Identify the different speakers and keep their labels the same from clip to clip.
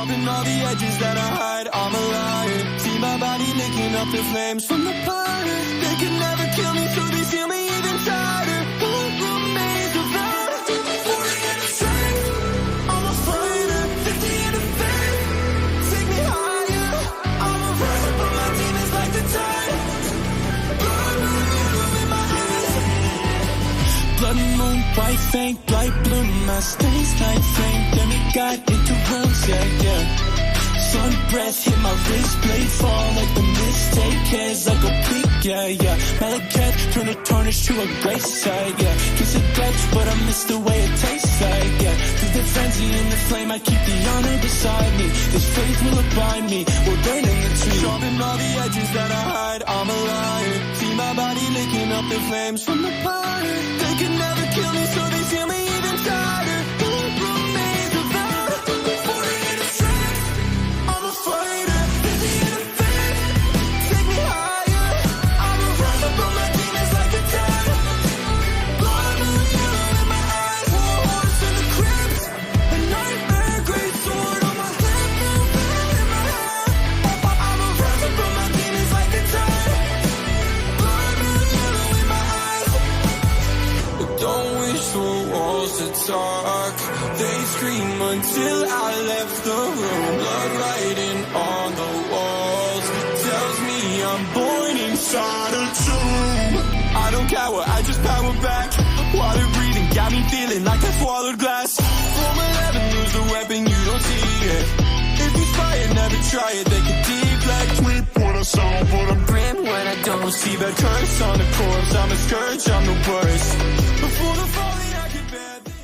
Speaker 1: Sharpen all the edges that I hide, I'm a liar. See my body licking up the flames from the fire. They can never kill me, so they seal me even tighter. Who remains without a 40 in the strength? I'm a fighter, 50 in the faith. Take me higher, I'm a rise, but my demons like the tide. Blood moon, yellow in my eyes. Blood moon, white fang, light blue, my stains, night flame. Then we got into rooms, yeah. Sun breath hit my wrist, blade fall like the mistake. Hairs like a peak, yeah. Malachite, turn a tarnish to a grace side, yeah. Kiss it Dutch, but I miss the way it tastes like, yeah. Through the frenzy and the flame, I keep the honor beside me. This faith will abide me, we're burning the tree. Sharpen all the edges that I hide, I'm a liar. See my body licking up the flames from the fire. They can never kill me, so they seal me even tighter. Who remains without a 40 in the strength? I'm a fighter, 50 in the faith. Take me higher, I'm a riser, but my demons like a tide. Blood moon, yellow in my eyes. War horse in the crypt, a nightmare, great sword on my hip, moving in my head. I'm a riser, but my demons like a tide. Blood moon, yellow in my eyes. Don't wish for walls to talk. They scream until I left the room. Blood writing on the walls tells me I'm born inside a tomb. I don't cower, I just power back. Water breathing got me feeling like I swallowed glass. From 11, lose the weapon, you don't see it. If you spy it, never try it, they can deflect. Sweep what I saw, but I'm grim when I don't see the curse on the corpse. I'm a scourge, I'm the worst. Before the falling, I can bear this.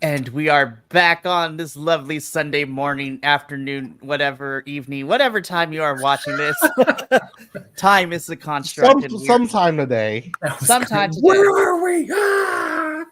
Speaker 2: And we are back on this lovely Sunday morning, afternoon, whatever, evening, whatever time you are watching this. Time is the construct.
Speaker 3: Sometime today.
Speaker 2: Sometime today.
Speaker 4: Where are we? Ah!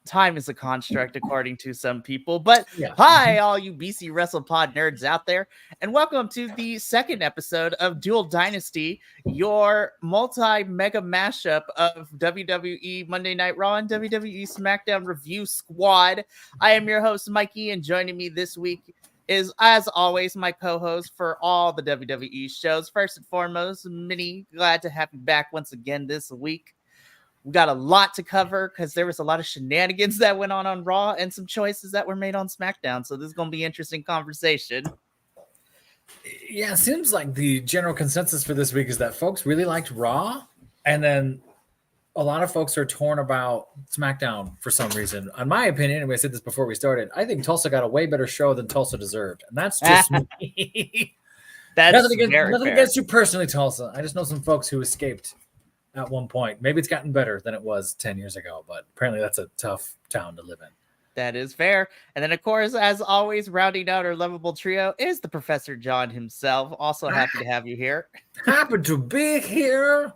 Speaker 2: Time is a construct, according to some people. But hi, all you BC WrestlePod nerds out there, and welcome to the second episode of Dual Dynasty, your multi-mega mashup of WWE Monday Night Raw and WWE Smackdown review squad. I am your host, Mikey, and joining me this week is, as always, my co-host for all the WWE shows. First and foremost, Minnie, glad to have you back once again this week. We got a lot to cover because there was a lot of shenanigans that went on Raw and some choices that were made on SmackDown. So this is going to be an interesting conversation.
Speaker 4: Yeah, it seems like the general consensus for this week is that folks really liked Raw, and then a lot of folks are torn about SmackDown for some reason. In my opinion, and I said this before we started, I think Tulsa got a way better show than Tulsa deserved, and that's just me.
Speaker 2: That's
Speaker 4: nothing against you personally, Tulsa. I just know some folks who escaped at one point. Maybe it's gotten better than it was 10 years ago, but apparently that's a tough town to live in.
Speaker 2: That is fair. And then, of course, as always, rounding out our lovable trio is the Professor John himself. Also happy to have you here.
Speaker 4: Happy to be here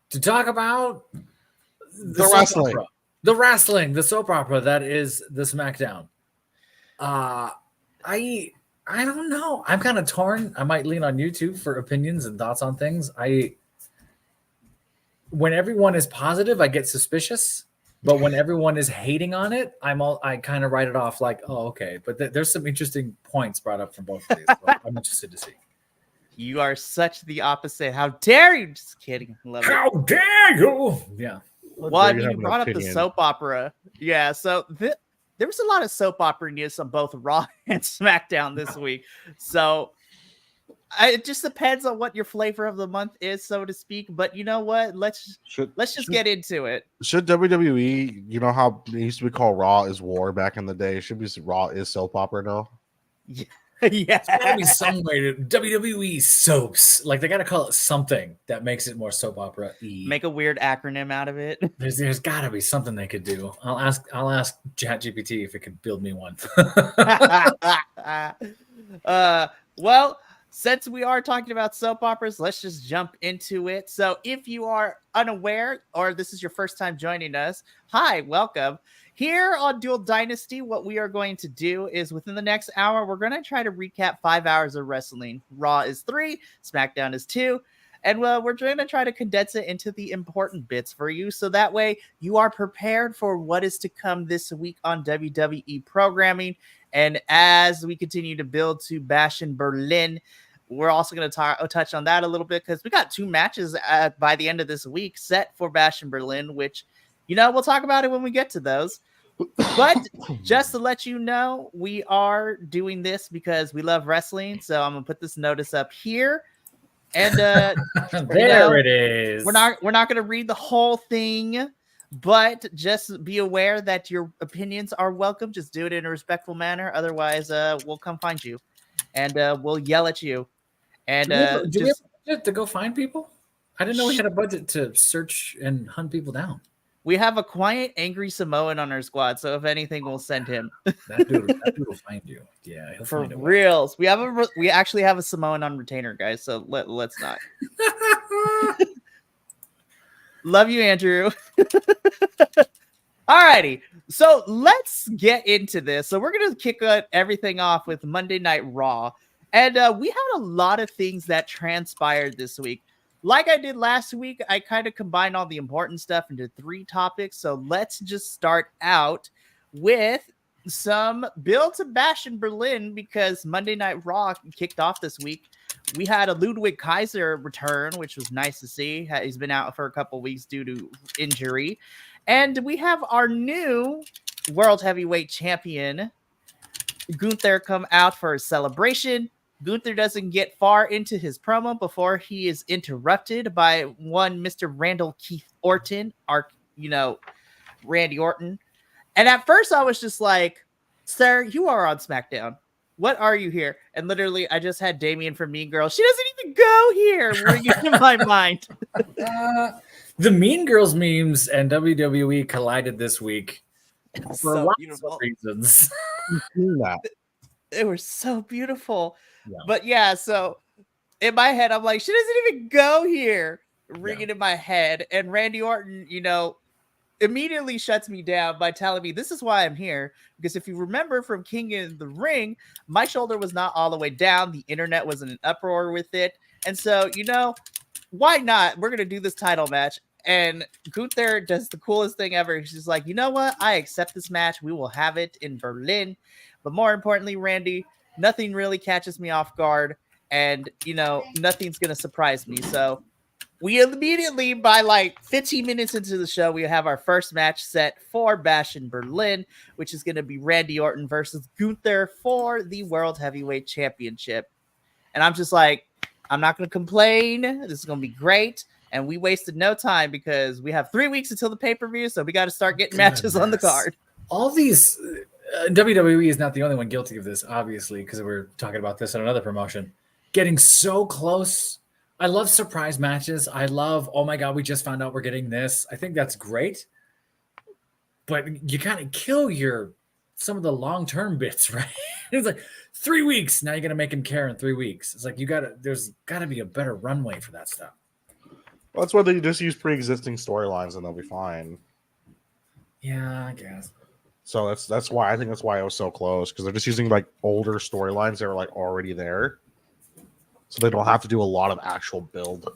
Speaker 4: to talk about
Speaker 3: the wrestling.
Speaker 4: The wrestling, the soap opera that is the SmackDown. I I don't know. I'm kind of torn. I might lean on YouTube for opinions and thoughts on things. When everyone is positive, I get suspicious. But when everyone is hating on it, I kind of write it off like, oh, okay. But there's some interesting points brought up from both of these. So I'm interested to see.
Speaker 2: You are such the opposite. How dare you? Just kidding. Love
Speaker 4: How
Speaker 2: it.
Speaker 4: dare you? Yeah.
Speaker 2: Well, I mean, you brought up the soap opera. Yeah, so there was a lot of soap opera news on both Raw and SmackDown this week. So it just depends on what your flavor of the month is, so to speak. But you know what? Let's just get into it.
Speaker 3: Should WWE, you know how it used to be called Raw is War back in the day? It should be Raw is soap opera now.
Speaker 2: Yeah.
Speaker 4: There's gotta be some way to WWE soaps. Like they gotta call it something that makes it more soap opera.
Speaker 2: Make a weird acronym out of it.
Speaker 4: There's gotta be something they could do. I'll ask ChatGPT if it could build me one.
Speaker 2: Well, since we are talking about soap operas, let's just jump into it. So if you are unaware or this is your first time joining us, hi, welcome. Here on Dual Dynasty, what we are going to do is within the next hour, we're going to try to recap 5 hours of wrestling. Raw is 3, SmackDown is 2, and we're going to try to condense it into the important bits for you. So that way you are prepared for what is to come this week on WWE programming. And as we continue to build to Bash in Berlin, we're also going to touch on that a little bit because we got 2 matches by the end of this week set for Bash in Berlin, which, you know, we'll talk about it when we get to those. But just to let you know, we are doing this because we love wrestling. So I'm going to put this notice up here. And
Speaker 4: there it is.
Speaker 2: We're not going to read the whole thing, but just be aware that your opinions are welcome. Just do it in a respectful manner. Otherwise, we'll come find you and we'll yell at you. And
Speaker 4: do we have a budget to go find people? I didn't know we had a budget to search and hunt people down.
Speaker 2: We have a quiet, angry Samoan on our squad, so if anything, we'll send him.
Speaker 4: That dude will find you. Yeah, he'll
Speaker 2: for
Speaker 4: find
Speaker 2: reals. We actually have a Samoan on retainer, guys. So let's not. Love you, Andrew. Alrighty, so let's get into this. So we're gonna kick everything off with Monday Night Raw, and we had a lot of things that transpired this week. Like I did last week, I kind of combined all the important stuff into 3 topics. So let's just start out with some build to Bash in Berlin because Monday Night Raw kicked off this week. We had a Ludwig Kaiser return, which was nice to see. He's been out for a couple weeks due to injury. And we have our new World Heavyweight Champion, Gunther, come out for a celebration. Gunther doesn't get far into his promo before he is interrupted by one Mr. Randall Keith Orton, Randy Orton. And at first I was just like, sir, you are on SmackDown. What are you here? And literally I just had Damien from Mean Girls. She doesn't even go here. Ringing in my mind.
Speaker 4: The Mean Girls memes and WWE collided this week for lots of reasons.
Speaker 2: They were so beautiful.
Speaker 4: Yeah.
Speaker 2: But yeah, so in my head, I'm like, she doesn't even go here. Ringing in my head. And Randy Orton, immediately shuts me down by telling me this is why I'm here. Because if you remember from King in the Ring, my shoulder was not all the way down. The internet was in an uproar with it. And so, why not? We're going to do this title match. And Gunther does the coolest thing ever. He's just like, you know what? I accept this match. We will have it in Berlin. But more importantly, Randy, nothing really catches me off guard. And, nothing's going to surprise me. So we immediately, by like 15 minutes into the show, we have our first match set for Bash in Berlin, which is going to be Randy Orton versus Gunther for the World Heavyweight Championship. And I'm just like, I'm not going to complain. This is going to be great. And we wasted no time because we have 3 weeks until the pay-per-view. So we got to start getting matches on the card.
Speaker 4: All these WWE is not the only one guilty of this, obviously, because we're talking about this in another promotion. Getting so close. I love surprise matches. I love, oh my God, we just found out we're getting this. I think that's great. But you kind of kill some of the long-term bits, right? It's like 3 weeks. Now you're going to make him care in 3 weeks. It's like there's got to be a better runway for that stuff.
Speaker 3: Well, that's why they just use pre-existing storylines and they'll be fine.
Speaker 4: Yeah, I guess.
Speaker 3: So that's why I think that's why it was so close, because they're just using like older storylines that are like already there, so they don't have to do a lot of actual build.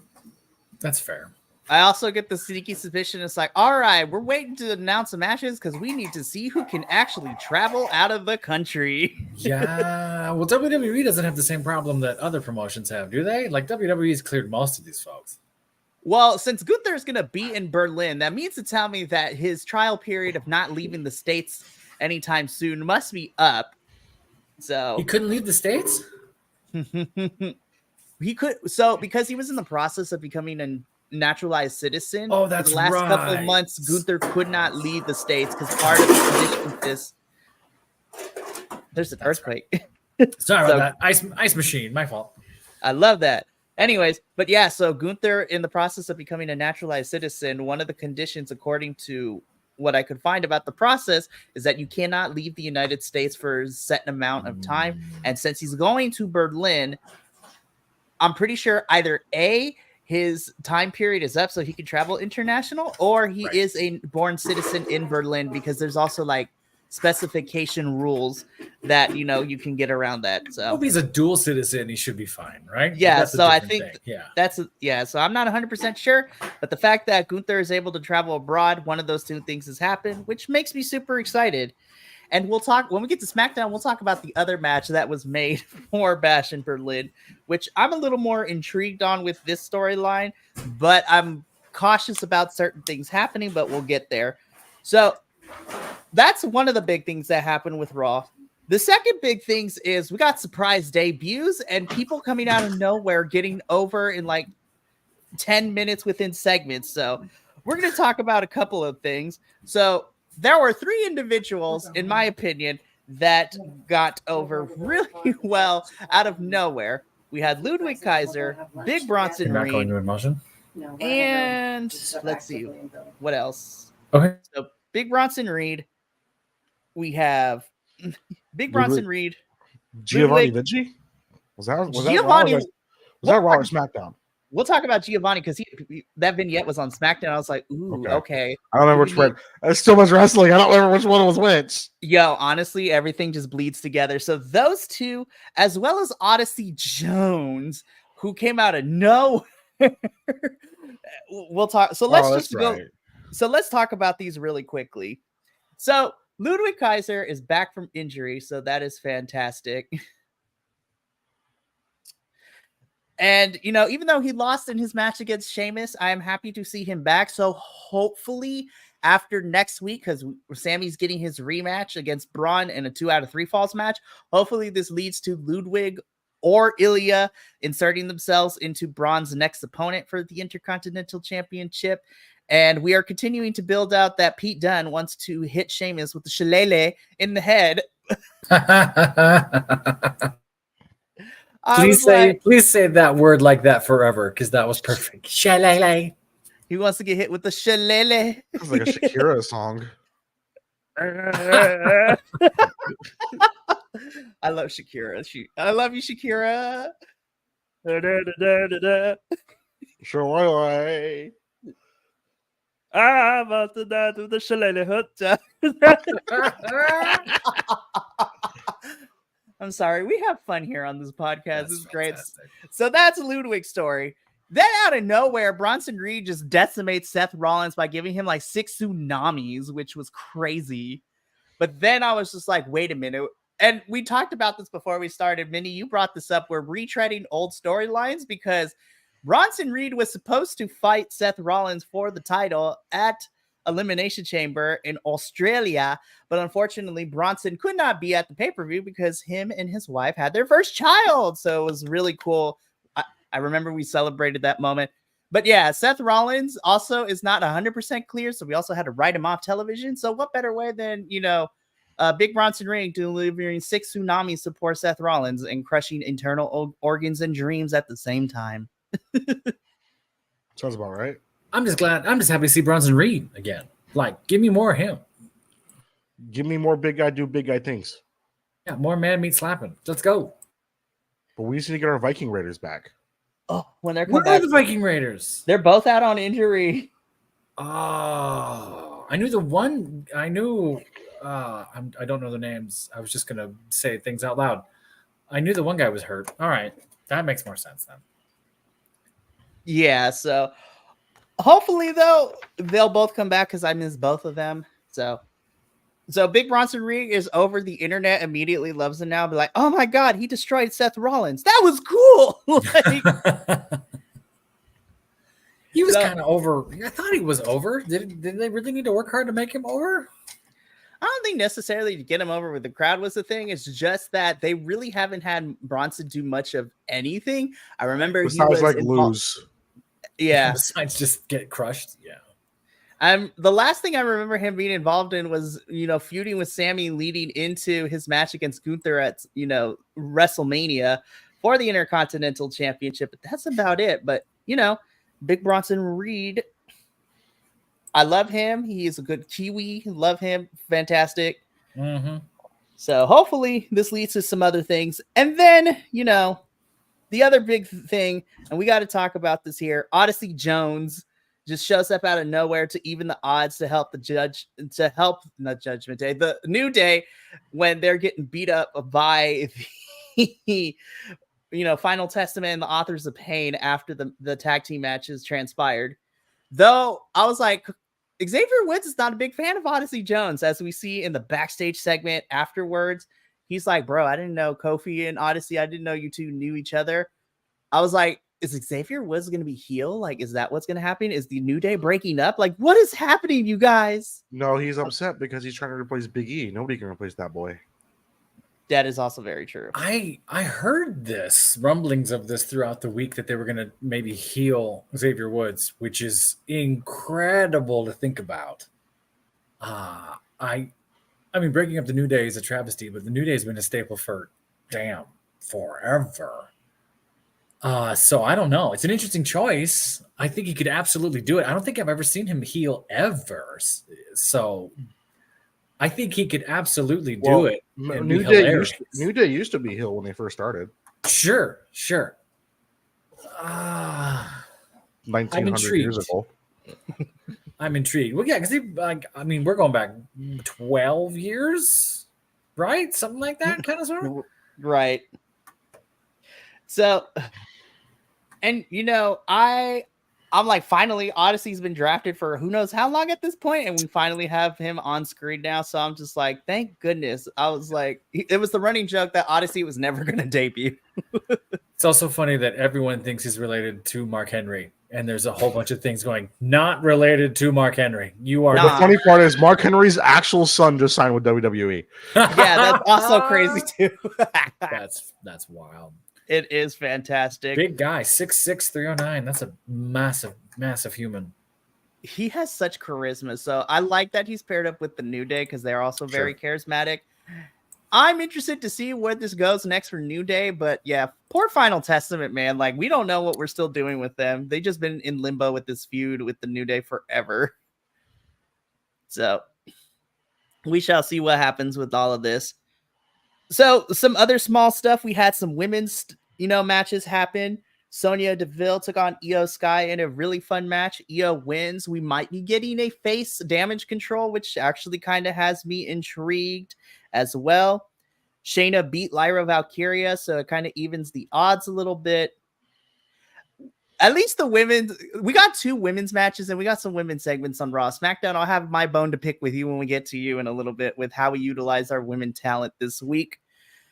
Speaker 4: That's fair.
Speaker 2: I also get the sneaky suspicion. It's like, all right, we're waiting to announce the matches because we need to see who can actually travel out of the country.
Speaker 4: Yeah. Well, WWE doesn't have the same problem that other promotions have, do they? Like WWE's cleared most of these folks.
Speaker 2: Well, since Gunther is going to be in Berlin, that means to tell me that his trial period of not leaving the States anytime soon must be up. So
Speaker 4: He couldn't leave the States?
Speaker 2: he could. So because he was in the process of becoming a naturalized citizen.
Speaker 4: Oh, that's
Speaker 2: the last couple of months, Gunther could not leave the States because part of the condition is there's an earthquake.
Speaker 4: Right. Sorry about that. Ice machine. My fault.
Speaker 2: I love that. Anyways, but yeah, so Gunther, in the process of becoming a naturalized citizen, one of the conditions, according to what I could find about the process, is that you cannot leave the United States for a set amount of time. And since he's going to Berlin, I'm pretty sure either A, his time period is up so he can travel international, or he is a born citizen in Berlin, because there's also like specification rules that, you know, you can get around that. So
Speaker 4: if he's a dual citizen, he should be fine, right?
Speaker 2: Yeah, so I think
Speaker 4: thing.
Speaker 2: So I'm not 100% sure, but the fact that Gunther is able to travel abroad, one of those two things has happened, which makes me super excited. And we'll talk when we get to SmackDown. We'll talk about the other match that was made for Bash in Berlin, which I'm a little more intrigued on with this storyline, but I'm cautious about certain things happening, but we'll get there. So that's one of the big things that happened with Raw. The second big things is we got surprise debuts and people coming out of nowhere getting over in like 10 minutes within segments. So we're going to talk about a couple of things. So there were 3 individuals, in my opinion, that got over really well out of nowhere. We had Ludwig Kaiser, Big Bronson Reed,
Speaker 4: going to emotion.
Speaker 2: And let's see what else.
Speaker 4: Okay.
Speaker 2: So Big Bronson Reed. We have Big Bronson Reed.
Speaker 3: Giovanni Vinci? Was that
Speaker 2: Giovanni?
Speaker 3: Was that Raw or SmackDown?
Speaker 2: We'll talk about Giovanni because that vignette was on SmackDown. I was like, ooh, okay.
Speaker 3: I don't remember which one. There's so much wrestling. I don't remember which one was which.
Speaker 2: Yo, honestly, everything just bleeds together. So those two, as well as Odyssey Jones, who came out of nowhere. We'll talk. So let's So let's talk about these really quickly. So Ludwig Kaiser is back from injury, so that is fantastic. And, you know, even though he lost in his match against Sheamus, I am happy to see him back. So hopefully after next week, because Sammy's getting his rematch against Braun in a 2 out of 3 falls match, hopefully this leads to Ludwig or Ilya inserting themselves into Braun's next opponent for the Intercontinental Championship. And we are continuing to build out that Pete Dunne wants to hit Sheamus with the shillelagh in the head.
Speaker 4: Please say that word like that forever, because that was perfect. Shillelagh.
Speaker 2: He wants to get hit with the shillelagh.
Speaker 3: It's like a Shakira song.
Speaker 2: I love Shakira. I love you, Shakira.
Speaker 3: Sure.
Speaker 2: I'm about to die to the shillelagh. I'm sorry. We have fun here on this podcast. It's great. So that's Ludwig's story. Then out of nowhere, Bronson Reed just decimates Seth Rollins by giving him like 6 tsunamis, which was crazy. But then I was just like, wait a minute. And we talked about this before we started. Minnie, you brought this up. We're retreading old storylines because Bronson Reed was supposed to fight Seth Rollins for the title at Elimination Chamber in Australia, but unfortunately Bronson could not be at the pay-per-view because him and his wife had their first child. So it was really cool. I remember we celebrated that moment. But yeah, Seth Rollins also is not 100% clear, so we also had to write him off television. So what better way than, you know, Big Bronson Reed delivering 6 tsunamis to poor Seth Rollins and crushing internal organs and dreams at the same time.
Speaker 3: Sounds about right.
Speaker 4: I'm just happy to see Bronson Reed again. Like, give me more of him.
Speaker 3: Give me more big guy do big guy things.
Speaker 4: Yeah, more man meat slapping. Let's go.
Speaker 3: But we just need to get our Viking Raiders back.
Speaker 2: Oh, when they're
Speaker 4: Where are the Viking Raiders?
Speaker 2: They're both out on injury.
Speaker 4: Oh, I knew I don't know the names. I was just gonna say things out loud. I knew the one guy was hurt. All right, that makes more sense then.
Speaker 2: Yeah, so hopefully though they'll both come back because I miss both of them. So Big Bronson Reed is over. The internet immediately loves him now. Be like, oh my god, he destroyed Seth Rollins. That was cool. Like,
Speaker 4: he was kind of over. I thought he was over. Did they really need to work hard to make him over?
Speaker 2: I don't think necessarily to get him over with the crowd was the thing. It's just that they really haven't had Bronson do much of anything. I remember
Speaker 3: besides like lose.
Speaker 2: Yeah.
Speaker 4: Besides just get crushed. Yeah.
Speaker 2: The last thing I remember him being involved in was, feuding with Sammy leading into his match against Gunther at, WrestleMania for the Intercontinental Championship. But that's about it. But, Big Bronson Reed, I love him. He is a good Kiwi. Love him. Fantastic.
Speaker 4: Mm-hmm.
Speaker 2: So hopefully this leads to some other things. And then, the other big thing, and we got to talk about this here, Odyssey Jones just shows up out of nowhere to even the odds to help not Judgment Day, the New Day, when they're getting beat up by the Final Testament and the Authors of Pain after the tag team matches transpired. Though I was like, Xavier Woods is not a big fan of Odyssey Jones, as we see in the backstage segment afterwards. He's like, bro, I didn't know Kofi and Odyssey. I didn't know you two knew each other. I was like, is Xavier Woods going to be heel? Like, is that what's going to happen? Is the New Day breaking up? Like, what is happening, you guys?
Speaker 3: No, he's upset because he's trying to replace Big E. Nobody can replace that boy.
Speaker 2: That is also very true.
Speaker 4: I heard rumblings of this throughout the week that they were going to maybe heel Xavier Woods, which is incredible to think about. I mean, breaking up the New Day is a travesty, but the New Day has been a staple for forever. So I don't know. It's an interesting choice. I think he could absolutely do it. I don't think I've ever seen him heel ever. So I think he could absolutely do it.
Speaker 3: New Day used to be heel when they first started.
Speaker 4: Sure.
Speaker 3: 1900 years ago.
Speaker 4: I'm intrigued. Well, yeah, because we're going back 12 years, right? Something like that, kind of sort of.
Speaker 2: Right. So, and I'm like, finally, Odyssey's been drafted for who knows how long at this point, and we finally have him on screen now. So I'm just like, thank goodness. I was like, it was the running joke that Odyssey was never going to debut.
Speaker 4: It's also funny that everyone thinks he's related to Mark Henry, and there's a whole bunch of things going not related to Mark Henry. You are.
Speaker 3: The funny part is Mark Henry's actual son just signed with WWE.
Speaker 2: Yeah, that's also crazy too.
Speaker 4: That's wild.
Speaker 2: It is fantastic.
Speaker 4: Big guy, 6'6", 309. That's a massive human.
Speaker 2: He has such charisma. So I like that he's paired up with the New Day because they're also very charismatic. I'm interested to see where this goes next for New Day. But yeah, poor Final Testament, man. Like, we don't know what we're still doing with them. They've just been in limbo with this feud with the New Day forever. So we shall see what happens with all of this. So some other small stuff. We had some women's, matches happen. Sonya Deville took on Io Sky in a really fun match. Io wins. We might be getting a face damage control, which actually kind of has me intrigued as well. Shayna beat Lyra Valkyria, so it kind of evens the odds a little bit. At least the women's, we got 2 women's matches and we got some women's segments on Raw. SmackDown, I'll have my bone to pick with you when we get to you in a little bit with how we utilize our women talent this week.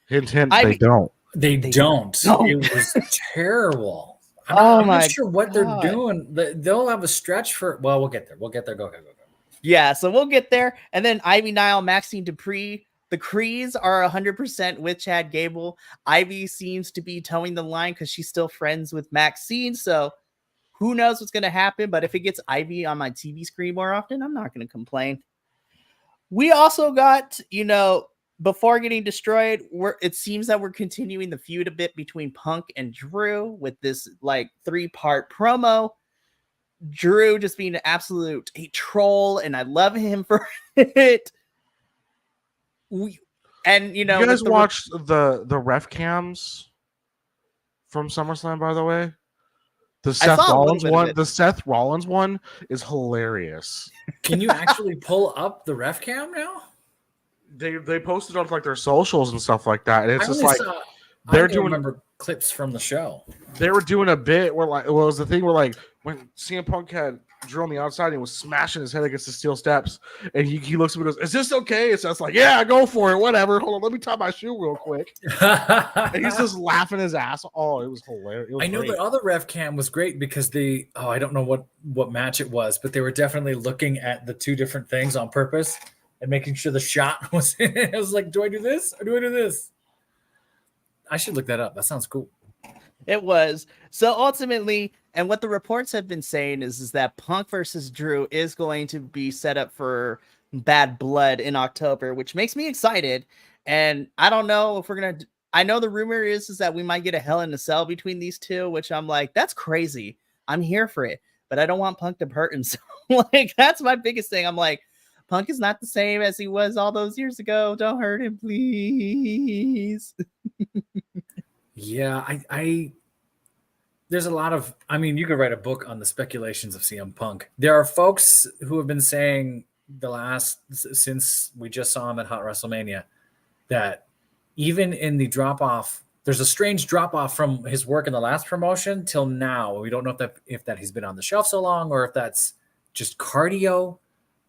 Speaker 3: Hint, they don't.
Speaker 4: They don't. It was terrible. I'm not sure what they're doing. They'll have a stretch for. Well, we'll get there. Go.
Speaker 2: Yeah, so we'll get there. And then Ivy Nile, Maxine Dupree. The Crees are 100% with Chad Gable. Ivy seems to be towing the line because she's still friends with Maxine. So who knows what's going to happen. But if it gets Ivy on my TV screen more often, I'm not going to complain. We also got, before getting destroyed, it seems that we're continuing the feud a bit between Punk and Drew with this 3-part promo. Drew just being an absolute troll, and I love him for it. You guys watched the ref cams from SummerSlam, by the way? The Seth Rollins one is hilarious.
Speaker 4: Can you actually pull up the ref cam now?
Speaker 3: they posted on like their socials and stuff like that, and it's just like
Speaker 4: I
Speaker 3: they're
Speaker 4: don't
Speaker 3: doing
Speaker 4: remember clips from the show.
Speaker 3: They were doing a bit where like, well, it was the thing where like when CM Punk had Drew on the outside and he was smashing his head against the steel steps, and he looks at me and goes, "Is this okay?" So it's like, "Yeah, go for it, whatever. Hold on, let me tie my shoe real quick." And he's just laughing his ass. Oh, it was hilarious. It was
Speaker 4: I know
Speaker 3: great.
Speaker 4: the other ref cam was great because I don't know what match it was, but they were definitely looking at the two different things on purpose and making sure the shot was in it. I was like, do I do this or do I do this? I should look that up. That sounds cool.
Speaker 2: It was. So ultimately, and what the reports have been saying is that Punk versus Drew is going to be set up for Bad Blood in October, which makes me excited. And I don't know if we're going to, I know the rumor is that we might get a Hell in a Cell between these two, which I'm like, that's crazy. I'm here for it, but I don't want Punk to hurt himself. Like, that's my biggest thing. I'm like, Punk is not the same as he was all those years ago. Don't hurt him, please.
Speaker 4: Yeah, I there's a lot of, I mean, you could write a book on the speculations of CM Punk. There are folks who have been saying since we just saw him at Hot WrestleMania, that even in the drop off, there's a strange drop off from his work in the last promotion till now. We don't know if that he's been on the shelf so long, or if that's just cardio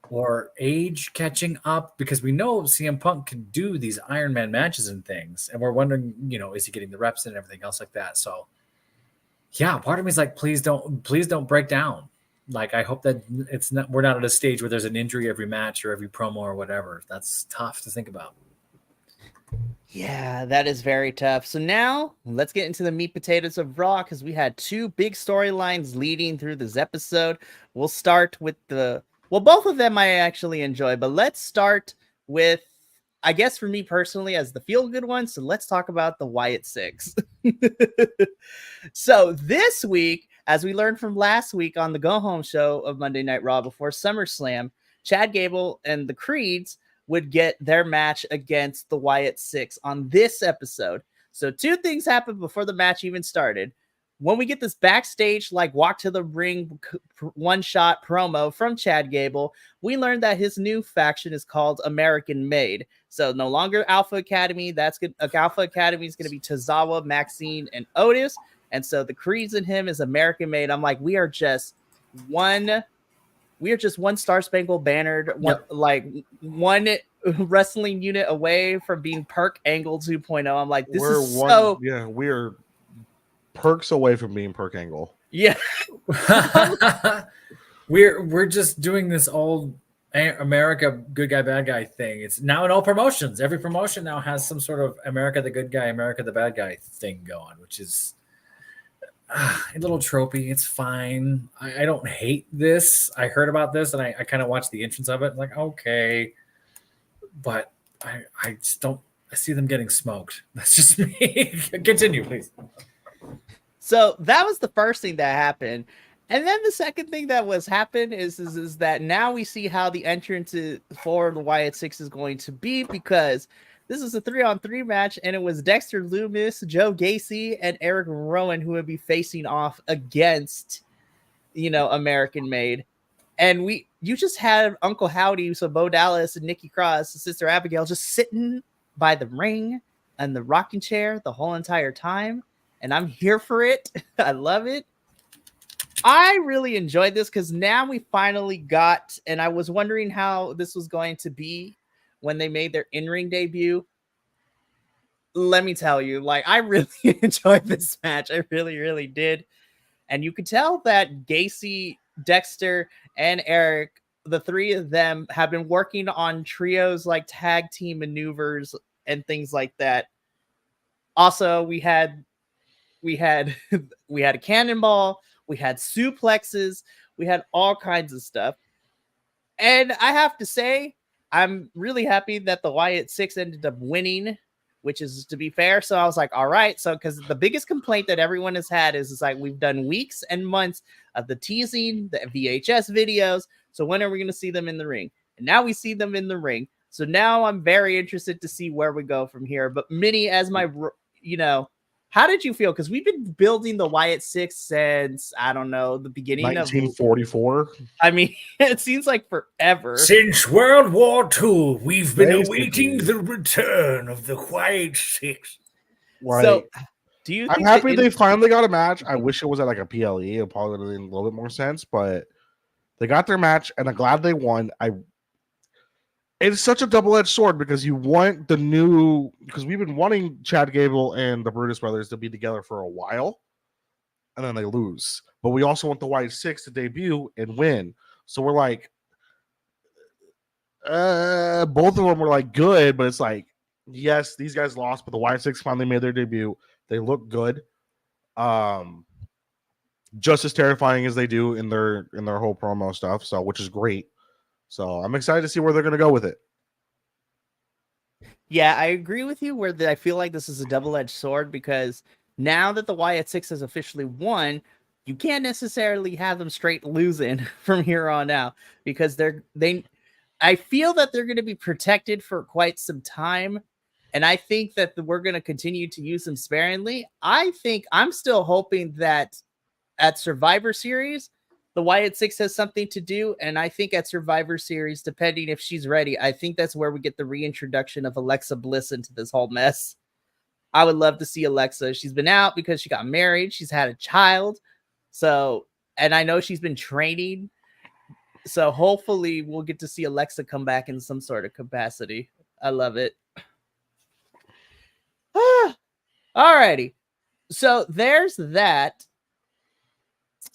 Speaker 4: or age catching up, because we know CM Punk can do these Iron Man matches and things, and we're wondering, is he getting the reps and everything else like that? So yeah, part of me is like, please don't break down. Like, I hope that we're not at a stage where there's an injury every match or every promo or whatever. That's tough to think about.
Speaker 2: Yeah, that is very tough. So now let's get into the meat potatoes of Raw, because we had two big storylines leading through this episode. We'll start with both of them I actually enjoy, but let's start with, I guess for me personally, as the feel-good one. So let's talk about the Wyatt Six. So this week, as we learned from last week on the go-home show of Monday Night Raw before SummerSlam, Chad Gable and the Creeds would get their match against the Wyatt Six on this episode. So two things happened before the match even started. When we get this backstage, like, walk to the ring one-shot promo from Chad Gable, we learned that his new faction is called American Made. So no longer Alpha Academy. That's good. Alpha Academy is going to be Tozawa, Maxine, and Otis. And so the Creeds and him is American Made. I'm like, we are just one Star Spangled Bannered, one wrestling unit away from being Perk Angle 2.0. I'm like,
Speaker 3: we're Perks away from being Perk Angle.
Speaker 2: Yeah.
Speaker 4: We're just doing this old America good guy bad guy thing. It's now in all promotions. Every promotion now has some sort of America the good guy, America the bad guy thing going, which is a little tropey. It's fine. I don't hate this. I heard about this and I kind of watched the entrance of it. Like, okay, but I just don't. I see them getting smoked. That's just me. Continue, please.
Speaker 2: So that was the first thing that happened. And then the second thing that happened is that now we see how the entrance for the Wyatt Six is going to be, because this is a 3-on-3 match, and it was Dexter Lumis, Joe Gacy, and Eric Rowan who would be facing off against, American Made. And you just had Uncle Howdy, so Bo Dallas and Nikki Cross, Sister Abigail, just sitting by the ring and the rocking chair the whole entire time. And I'm here for it. I love it. I really enjoyed this because now we finally got, and I was wondering how this was going to be when they made their in-ring debut. Let me tell you, I really enjoyed this match. I really, really did. And you could tell that Gacy, Dexter, and Eric, the three of them, have been working on trios like tag team maneuvers and things like that. Also, we had a cannonball, we had suplexes, we had all kinds of stuff. And I have to say, I'm really happy that the Wyatt Six ended up winning, which is, to be fair. So I was like, all right. So, because the biggest complaint that everyone has had is like, we've done weeks and months of the teasing, the VHS videos. So when are we going to see them in the ring? And now we see them in the ring. So now I'm very interested to see where we go from here. But Minnie, as my, How did you feel? Because we've been building the Wyatt Six since, I don't know, the beginning
Speaker 3: 1944.
Speaker 2: I mean, it seems like forever.
Speaker 4: Since World War II, we've been awaiting the return of the Wyatt Six.
Speaker 3: Right.
Speaker 2: So, do you think
Speaker 3: I'm happy they finally got a match. I wish it was at like a PLE. It probably would have made a little bit more sense, but they got their match, and I'm glad they won. It's such a double-edged sword because you want because we've been wanting Chad Gable and the Brutus brothers to be together for a while, and then they lose. But we also want the Wyatt Six to debut and win. So we're like, both of them were like good, but it's like, yes, these guys lost, but the Wyatt Six finally made their debut. They look good, just as terrifying as they do in their whole promo stuff. So, which is great. So I'm excited to see where they're going to go with it.
Speaker 2: Yeah, I agree with you I feel like this is a double-edged sword because now that the Wyatt Six has officially won, you can't necessarily have them straight losing from here on out because I feel that they're going to be protected for quite some time. And I think that we're going to continue to use them sparingly. I'm still hoping that at Survivor Series, the Wyatt Six has something to do, and I think at Survivor Series, depending if she's ready, I think that's where we get the reintroduction of Alexa Bliss into this whole mess. I would love to see Alexa. She's been out because she got married. She's had a child. So, and I know she's been training. So hopefully we'll get to see Alexa come back in some sort of capacity. I love it. Alrighty. So there's that.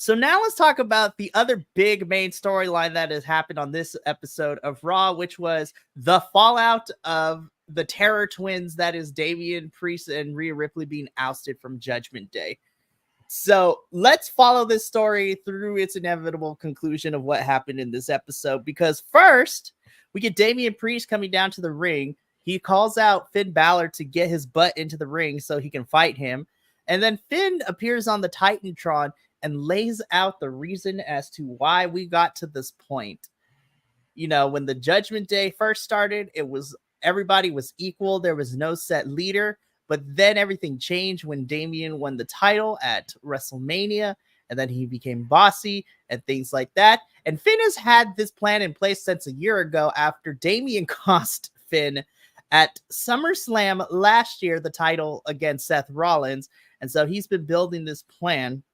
Speaker 2: So now let's talk about the other big main storyline that has happened on this episode of Raw, which was the fallout of the Terror Twins, that is Damian Priest and Rhea Ripley, being ousted from Judgment Day. So let's follow this story through its inevitable conclusion of what happened in this episode, because first we get Damian Priest coming down to the ring. He calls out Finn Balor to get his butt into the ring so he can fight him. And then Finn appears on the Titantron and lays out the reason as to why we got to this point. You know, when the Judgment Day first started, everybody was equal. There was no set leader, but then everything changed when Damian won the title at WrestleMania, and then he became bossy and things like that. And Finn has had this plan in place since a year ago after Damian cost Finn at SummerSlam last year the title against Seth Rollins. And so he's been building this plan.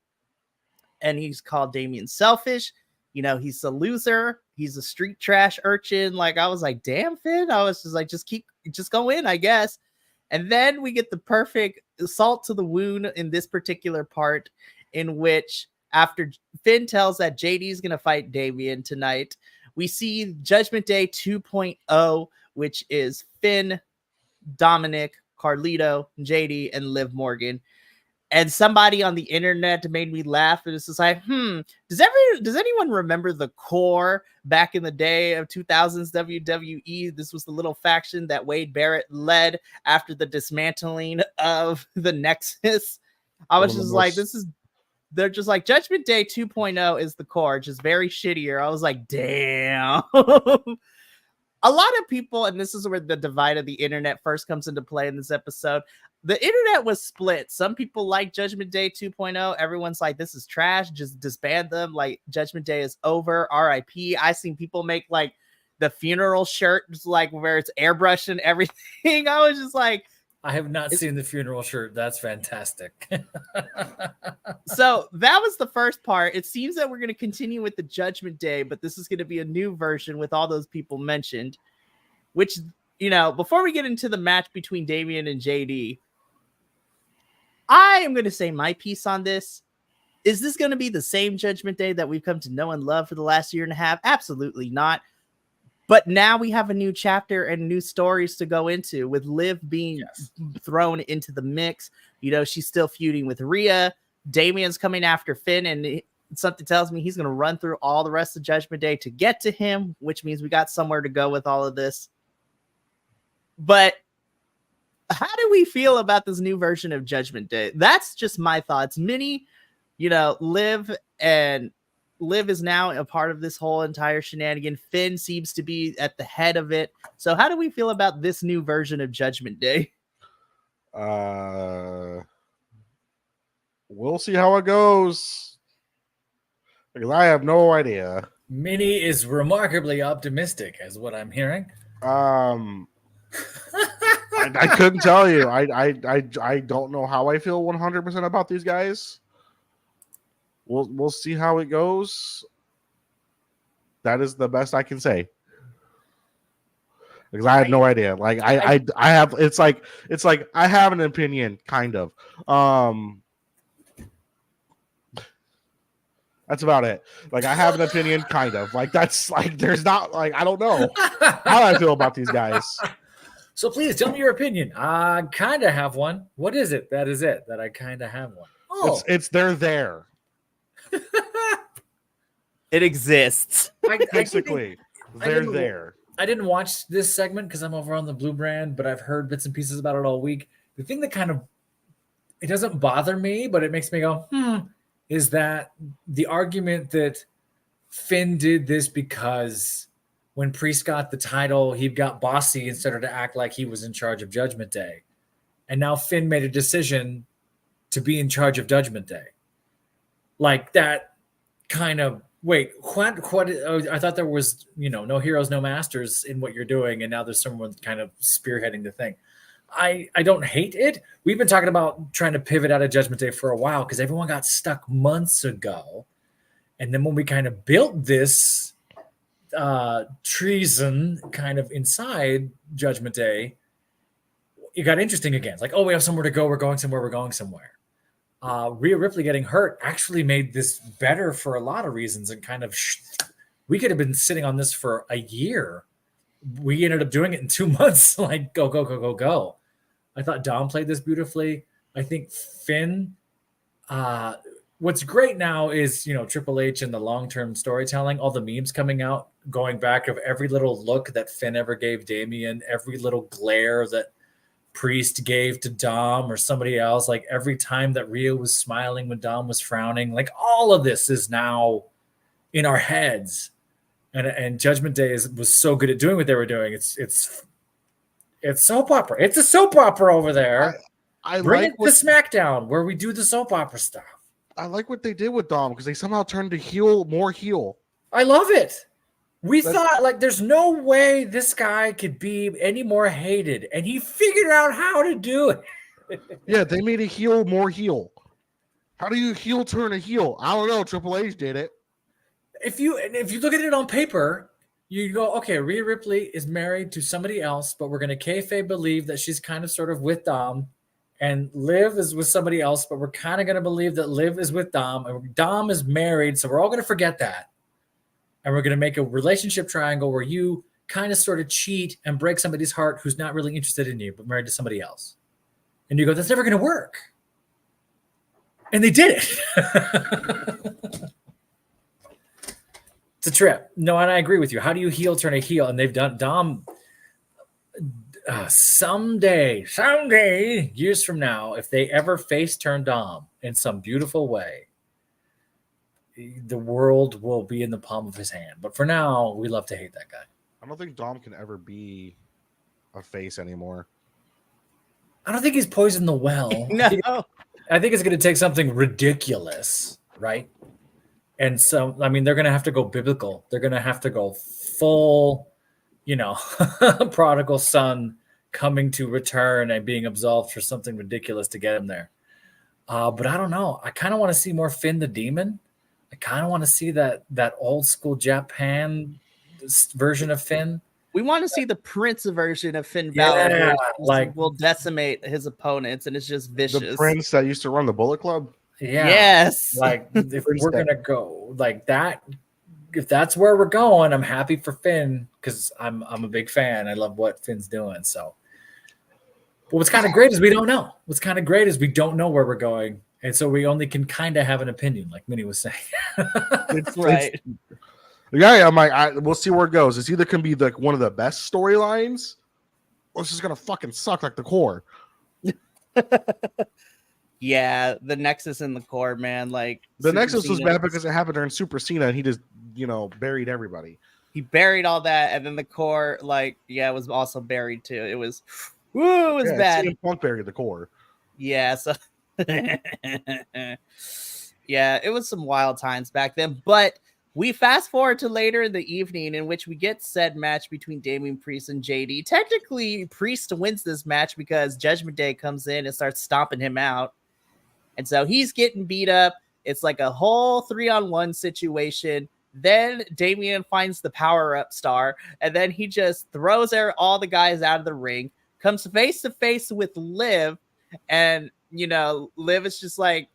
Speaker 2: And he's called Damian selfish. You know, he's a loser. He's a street trash urchin. Like, I was like, damn, Finn. I was just like, just go in, I guess. And then we get the perfect salt to the wound in this particular part, in which after Finn tells that JD is going to fight Damian tonight, we see Judgment Day 2.0, which is Finn, Dominic, Carlito, JD, and Liv Morgan. And somebody on the internet made me laugh. And it's just like, does anyone remember the Core back in the day of 2000s WWE? This was the little faction that Wade Barrett led after the dismantling of the Nexus. I was just like, they're just like, Judgment Day 2.0 is the Core, just very shittier. I was like, damn. A lot of people, and this is where the divide of the internet first comes into play in this episode. The internet was split. Some people like Judgment Day 2.0. Everyone's like, this is trash. Just disband them. Like, Judgment Day is over. RIP. I seen people make like the funeral shirt, like where it's airbrushed and everything. I was just like,
Speaker 4: I have not seen the funeral shirt. That's fantastic.
Speaker 2: So that was the first part. It seems that we're going to continue with the Judgment Day, but this is going to be a new version with all those people mentioned, which, you know, before we get into the match between Damian and JD, I am going to say my piece on this. Is this going to be the same Judgment Day that we've come to know and love for the last year and a half? Absolutely not. But now we have a new chapter and new stories to go into, with Liv being thrown into the mix. You know, she's still feuding with Rhea. Damian's coming after Finn, and something tells me he's going to run through all the rest of Judgment Day to get to him, which means we got somewhere to go with all of this. But how do we feel about this new version of Judgment Day? That's just my thoughts. Minnie, you know, Liv is now a part of this whole entire shenanigan. Finn seems to be at the head of it. So how do we feel about this new version of Judgment Day?
Speaker 3: We'll see how it goes. Because I have no idea.
Speaker 4: Minnie is remarkably optimistic, is what I'm hearing.
Speaker 3: I couldn't tell you. I don't know how I feel 100% about these guys. We'll see how it goes. That is the best I can say. Because I have no idea. Like I have it's like I have an opinion, kind of. That's about it. Like I have an opinion, kind of. Like that's like there's not like I don't know how I feel about these guys.
Speaker 4: So please tell me your opinion. I kind of have one. What is it? That is it. That I kind of have one. Oh,
Speaker 3: It's they're there.
Speaker 2: It exists.
Speaker 3: Basically, they're there.
Speaker 4: I didn't watch this segment because I'm over on the Blue brand, but I've heard bits and pieces about it all week. The thing that kind of it doesn't bother me, but it makes me go, is that the argument that Finn did this because when Priest got the title, he got bossy and started to act like he was in charge of Judgment Day. And now Finn made a decision to be in charge of Judgment Day. Like that kind of, wait, what? I thought there was, no heroes, no masters in what you're doing. And now there's someone kind of spearheading the thing. I don't hate it. We've been talking about trying to pivot out of Judgment Day for a while because everyone got stuck months ago. And then when we kind of built this treason kind of inside Judgment Day, it got interesting again. It's like, we have somewhere to go. We're going somewhere. Rhea Ripley getting hurt actually made this better for a lot of reasons and kind of we could have been sitting on this for a year. We ended up doing it in 2 months. Like go. I thought Dom played this beautifully. I think Finn, what's great now is, Triple H and the long-term storytelling, all the memes coming out, going back of every little look that Finn ever gave Damian, every little glare that Priest gave to Dom or somebody else, like every time that Rhea was smiling when Dom was frowning, like all of this is now in our heads. And Judgment Day was so good at doing what they were doing. It's soap opera. It's a soap opera over there.
Speaker 3: I
Speaker 4: Bring
Speaker 3: like
Speaker 4: it to SmackDown where we do the soap opera stuff.
Speaker 3: I like what they did with Dom because they somehow turned to more heel.
Speaker 4: I love it. We thought, like, there's no way this guy could be any more hated, and he figured out how to do it.
Speaker 3: Yeah, they made a heel more heel. How do you heel turn a heel? I don't know. Triple H did it.
Speaker 4: If you look at it on paper, you go, okay, Rhea Ripley is married to somebody else, but we're going to kayfabe believe that she's kind of sort of with Dom, and Liv is with somebody else, but we're kind of going to believe that Liv is with Dom, and Dom is married, so we're all going to forget that. And we're going to make a relationship triangle where you kind of sort of cheat and break somebody's heart who's not really interested in you, but married to somebody else. And you go, that's never going to work. And they did it. It's a trip. No, and I agree with you. How do you heel turn a heel? And they've done Dom someday, years from now, if they ever face turn Dom in some beautiful way, the world will be in the palm of his hand. But for now, we love to hate that guy.
Speaker 3: I don't think Dom can ever be a face anymore.
Speaker 4: I don't think he's poisoned the well.
Speaker 2: No.
Speaker 4: I think it's going to take something ridiculous, right? And so, I mean, they're going to have to go biblical. They're going to have to go full, prodigal son coming to return and being absolved for something ridiculous to get him there. But I don't know. I kind of want to see more Finn the Demon. I kind of want to see that old school Japan version of Finn.
Speaker 2: We want to see the Prince version of Finn Balor.
Speaker 4: Yeah,
Speaker 2: will decimate his opponents, and it's just vicious.
Speaker 3: The Prince that used to run the Bullet Club.
Speaker 4: Yeah.
Speaker 2: Yes.
Speaker 4: Like if we're gonna go like that, if that's where we're going, I'm happy for Finn because I'm a big fan. I love what Finn's doing. So, but what's kind of great is we don't know. What's kind of great is we don't know where we're going. And so we only can kind of have an opinion, like Minnie was saying.
Speaker 2: It's right.
Speaker 3: Yeah, I'm like, we'll see where it goes. It's either can be like one of the best storylines, or it's just gonna fucking suck like the core.
Speaker 2: Yeah, the Nexus in the core, man. Like
Speaker 3: the
Speaker 2: Super
Speaker 3: Nexus was
Speaker 2: Cena,
Speaker 3: bad because it happened during Super Cena, and he just buried everybody.
Speaker 2: He buried all that, and then the core, was also buried too. It was bad.
Speaker 3: CM Punk buried the core.
Speaker 2: Yeah, so Yeah, it was some wild times back then, but we fast forward to later in the evening in which we get said match between Damian Priest and JD. Technically, Priest wins this match because Judgment Day comes in and starts stomping him out. And so he's getting beat up. It's like a whole 3-on-1 situation. Then Damian finds the power-up star, and then he just throws all the guys out of the ring, comes face-to-face with Liv, and, you know, Liv is like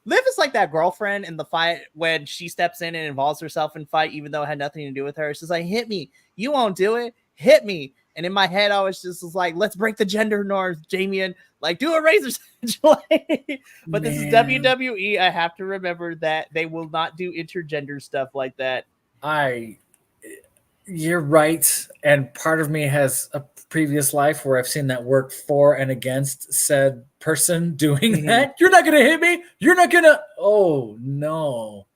Speaker 2: that girlfriend in the fight when she steps in and involves herself in fight, even though it had nothing to do with her. She's like, hit me. You won't do it. Hit me. And in my head, I was like, let's break the gender norms, Damian. Like, do a razor edge. But this is WWE. I have to remember that they will not do intergender stuff like that.
Speaker 4: You're right. And part of me has a previous life where I've seen that work for and against said person doing that. You're not going to hit me. You're not going to. Oh, no.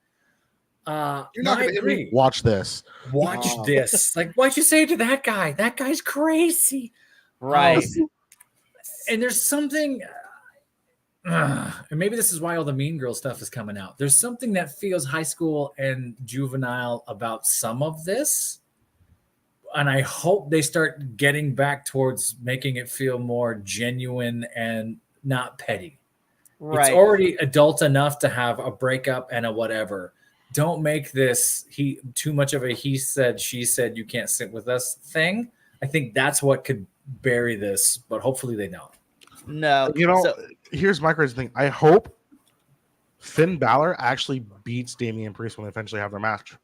Speaker 3: You're not going to hit me. Watch this.
Speaker 4: Watch this. Like, why'd you say it to that guy? That guy's crazy.
Speaker 2: Right.
Speaker 4: And there's something. And maybe this is why all the Mean Girl stuff is coming out. There's something that feels high school and juvenile about some of this. And I hope they start getting back towards making it feel more genuine and not petty. Right. It's already adult enough to have a breakup and a whatever. Don't make this too much of a he said, she said, you can't sit with us thing. I think that's what could bury this, but hopefully they don't.
Speaker 2: No.
Speaker 3: You know, here's my crazy thing. I hope Finn Balor actually beats Damian Priest when they eventually have their match.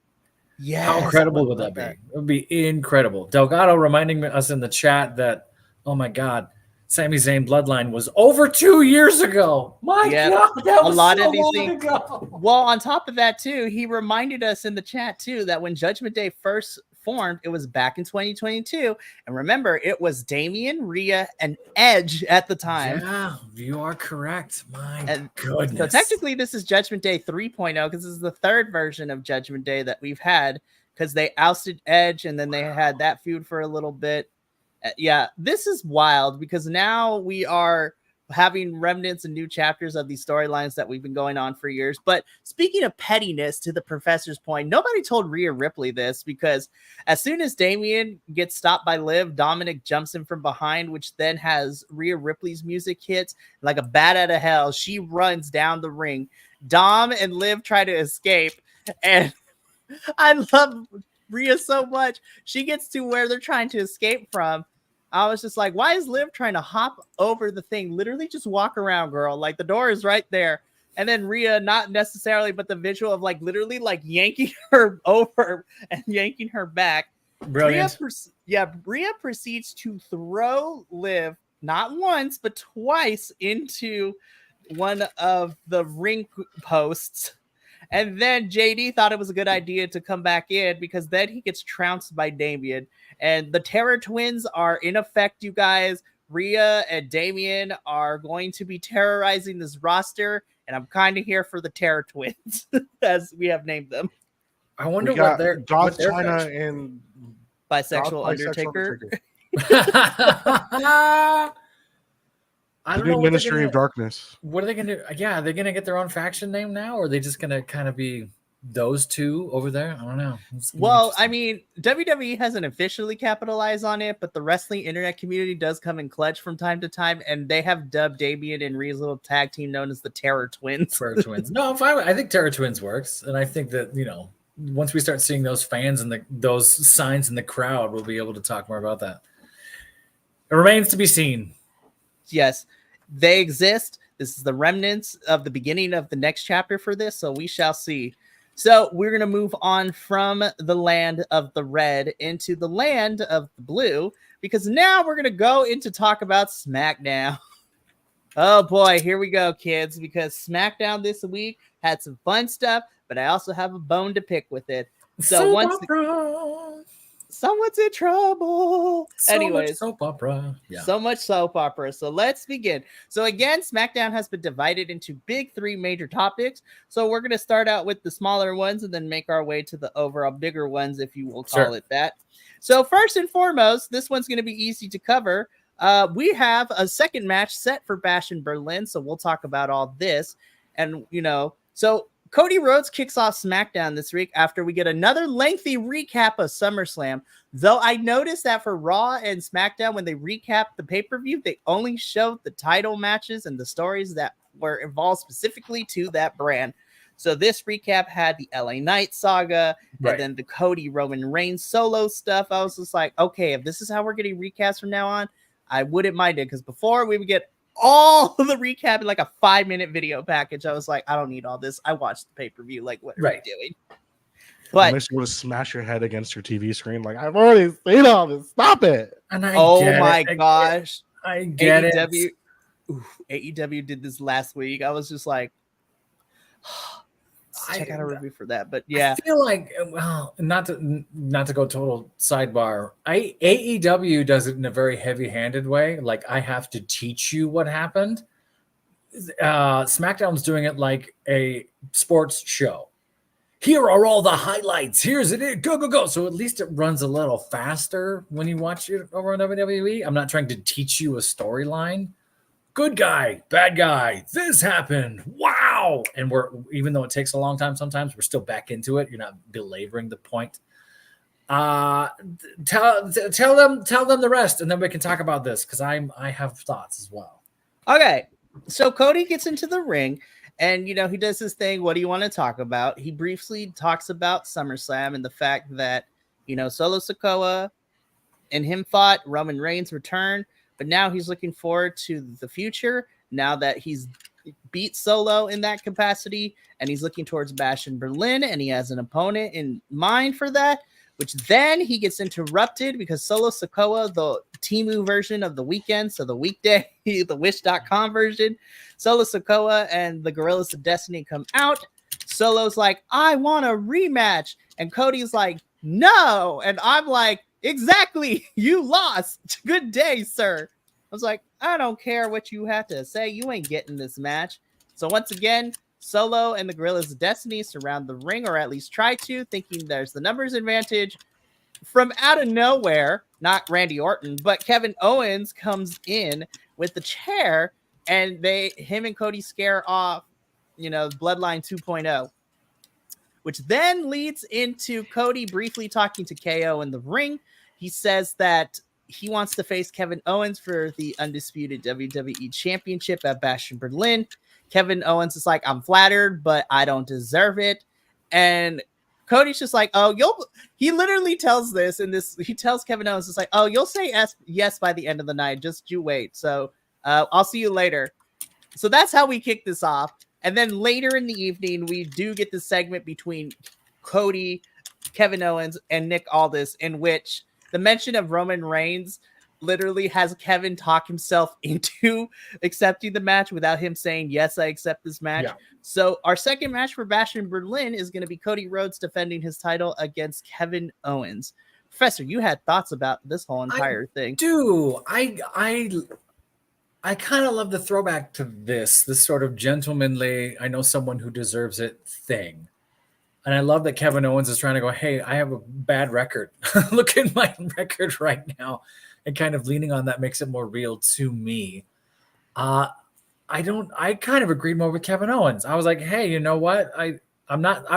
Speaker 4: Yeah, how incredible would that be? It would be incredible. Delgado reminding us in the chat that, oh my God, Sami Zayn Bloodline was over 2 years ago. My God, that was a lot of these things.
Speaker 2: Well, on top of that too, he reminded us in the chat too that when Judgment Day first formed, it was back in 2022, and remember, it was Damian, Rhea, and Edge at the time.
Speaker 4: Yeah, you are correct. My goodness.
Speaker 2: So technically, this is Judgment Day 3.0 because this is the third version of Judgment Day that we've had because they ousted Edge and then they had that feud for a little bit. Yeah, this is wild because now we are having remnants and new chapters of these storylines that we've been going on for years. But speaking of pettiness, to the professor's point, nobody told Rhea Ripley this because as soon as Damian gets stopped by Liv, Dominic jumps him from behind, which then has Rhea Ripley's music hits like a bat out of hell. She runs down the ring. Dom and Liv try to escape, and I love Rhea so much. She gets to where they're trying to escape from. I was just like, why is Liv trying to hop over the thing? Literally just walk around, girl. Like the door is right there. And then Rhea, not necessarily, but the visual of like literally like yanking her over and yanking her back.
Speaker 4: Brilliant.
Speaker 2: Rhea proceeds to throw Liv not once, but twice into one of the ring posts. And then JD thought it was a good idea to come back in because then he gets trounced by Damian. And the Terror Twins are in effect, you guys. Rhea and Damian are going to be terrorizing this roster. And I'm kind of here for the Terror Twins, as we have named them.
Speaker 4: I wonder what they're...
Speaker 3: Goth China and...
Speaker 2: Bisexual Undertaker.
Speaker 4: I don't
Speaker 3: know.
Speaker 4: What
Speaker 3: Ministry of Darkness.
Speaker 4: What are they going to do? Yeah, are they going to get their own faction name now? Or are they just going to kind of be those two over there? I don't know.
Speaker 2: Well, I mean, WWE hasn't officially capitalized on it, but the wrestling internet community does come in clutch from time to time, and they have dubbed Damian and Rhea's little tag team known as the Terror Twins.
Speaker 4: Terror Twins. No, I think Terror Twins works, and I think that, you know, once we start seeing those fans and those signs in the crowd, we'll be able to talk more about that. It remains to be seen.
Speaker 2: Yes, they exist. This is the remnants of the beginning of the next chapter for this, so we shall see. So we're going to move on from the land of the red into the land of the blue, because now we're going to go into talk about SmackDown. Oh boy, here we go, kids, because SmackDown this week had some fun stuff, but I also have a bone to pick with it. So someone's in trouble. Anyways,
Speaker 4: much soap opera. Yeah.
Speaker 2: So much soap opera. So let's begin. So again, SmackDown has been divided into big three major topics. So we're going to start out with the smaller ones and then make our way to the overall bigger ones, if you will call it that. So first and foremost, this one's going to be easy to cover. we have a second match set for Bash in Berlin, so we'll talk about all this. And, so Cody Rhodes kicks off SmackDown this week after we get another lengthy recap of SummerSlam. Though I noticed that for Raw and SmackDown, when they recap the pay-per-view, they only showed the title matches and the stories that were involved specifically to that brand. So this recap had the LA Knight saga, and then the Cody Roman Reigns solo stuff. I was just like, okay, if this is how we're getting recaps from now on, I wouldn't mind it, because before we would get all the recap in like a 5-minute video package. I was like, I don't need all this. I watched the pay-per-view. Like, what are we doing? But
Speaker 3: makes you want to smash your head against your TV screen. Like, I've already seen all this. Stop it.
Speaker 4: And
Speaker 2: oh my gosh.
Speaker 4: I get
Speaker 2: AEW,
Speaker 4: it.
Speaker 2: AEW did this last week. I was just like, check out a review for that. But yeah,
Speaker 4: I feel like, well, not to go total sidebar. AEW does it in a very heavy-handed way. Like, I have to teach you what happened. SmackDown's doing it like a sports show. Here are all the highlights. Here's it. Go, go, go. So at least it runs a little faster when you watch it over on WWE. I'm not trying to teach you a storyline. Good guy, bad guy, this happened. Wow. And even though it takes a long time, sometimes we're still back into it. You're not belaboring the point. Tell them the rest, and then we can talk about this, because I have thoughts as well.
Speaker 2: Okay. So Cody gets into the ring, and he does this thing. What do you want to talk about? He briefly talks about SummerSlam and the fact that Solo Sikoa and him fought, Roman Reigns returned. But now he's looking forward to the future, now that he's beat Solo in that capacity, and he's looking towards Bash in Berlin, and he has an opponent in mind for that, which then he gets interrupted because Solo Sikoa, the Temu version of the weekend, so the weekday, the Wish.com version, Solo Sikoa and the Gorillas of Destiny come out. Solo's like, I want a rematch. And Cody's like, no. And I'm like, exactly, you lost. Good day, sir. I was like, I don't care what you have to say. You ain't getting this match. So once again, Solo and the Gorillas of Destiny surround the ring, or at least try to, thinking there's the numbers advantage. From out of nowhere, not Randy Orton, but Kevin Owens comes in with the chair, and him and Cody scare off, Bloodline 2.0. Which then leads into Cody briefly talking to KO in the ring. He says that he wants to face Kevin Owens for the undisputed WWE Championship at Bash in Berlin. Kevin Owens is like, I'm flattered, but I don't deserve it. And Cody's just like, he literally tells this, and he tells Kevin Owens, it's like, you'll say yes by the end of the night. Just you wait. So I'll see you later. So that's how we kick this off. And then later in the evening, we do get the segment between Cody, Kevin Owens, and Nick Aldis, in which the mention of Roman Reigns literally has Kevin talk himself into accepting the match without him saying, yes, I accept this match. Yeah. So our second match for Bash in Berlin is going to be Cody Rhodes defending his title against Kevin Owens. Professor, you had thoughts about this whole entire thing.
Speaker 4: I kind of love the throwback to this sort of gentlemanly, I know someone who deserves it thing. And I love that Kevin Owens is trying to go, hey, I have a bad record. Look at my record right now. And kind of leaning on that makes it more real to me. I kind of agreed more with Kevin Owens. I was like, hey, you know what? I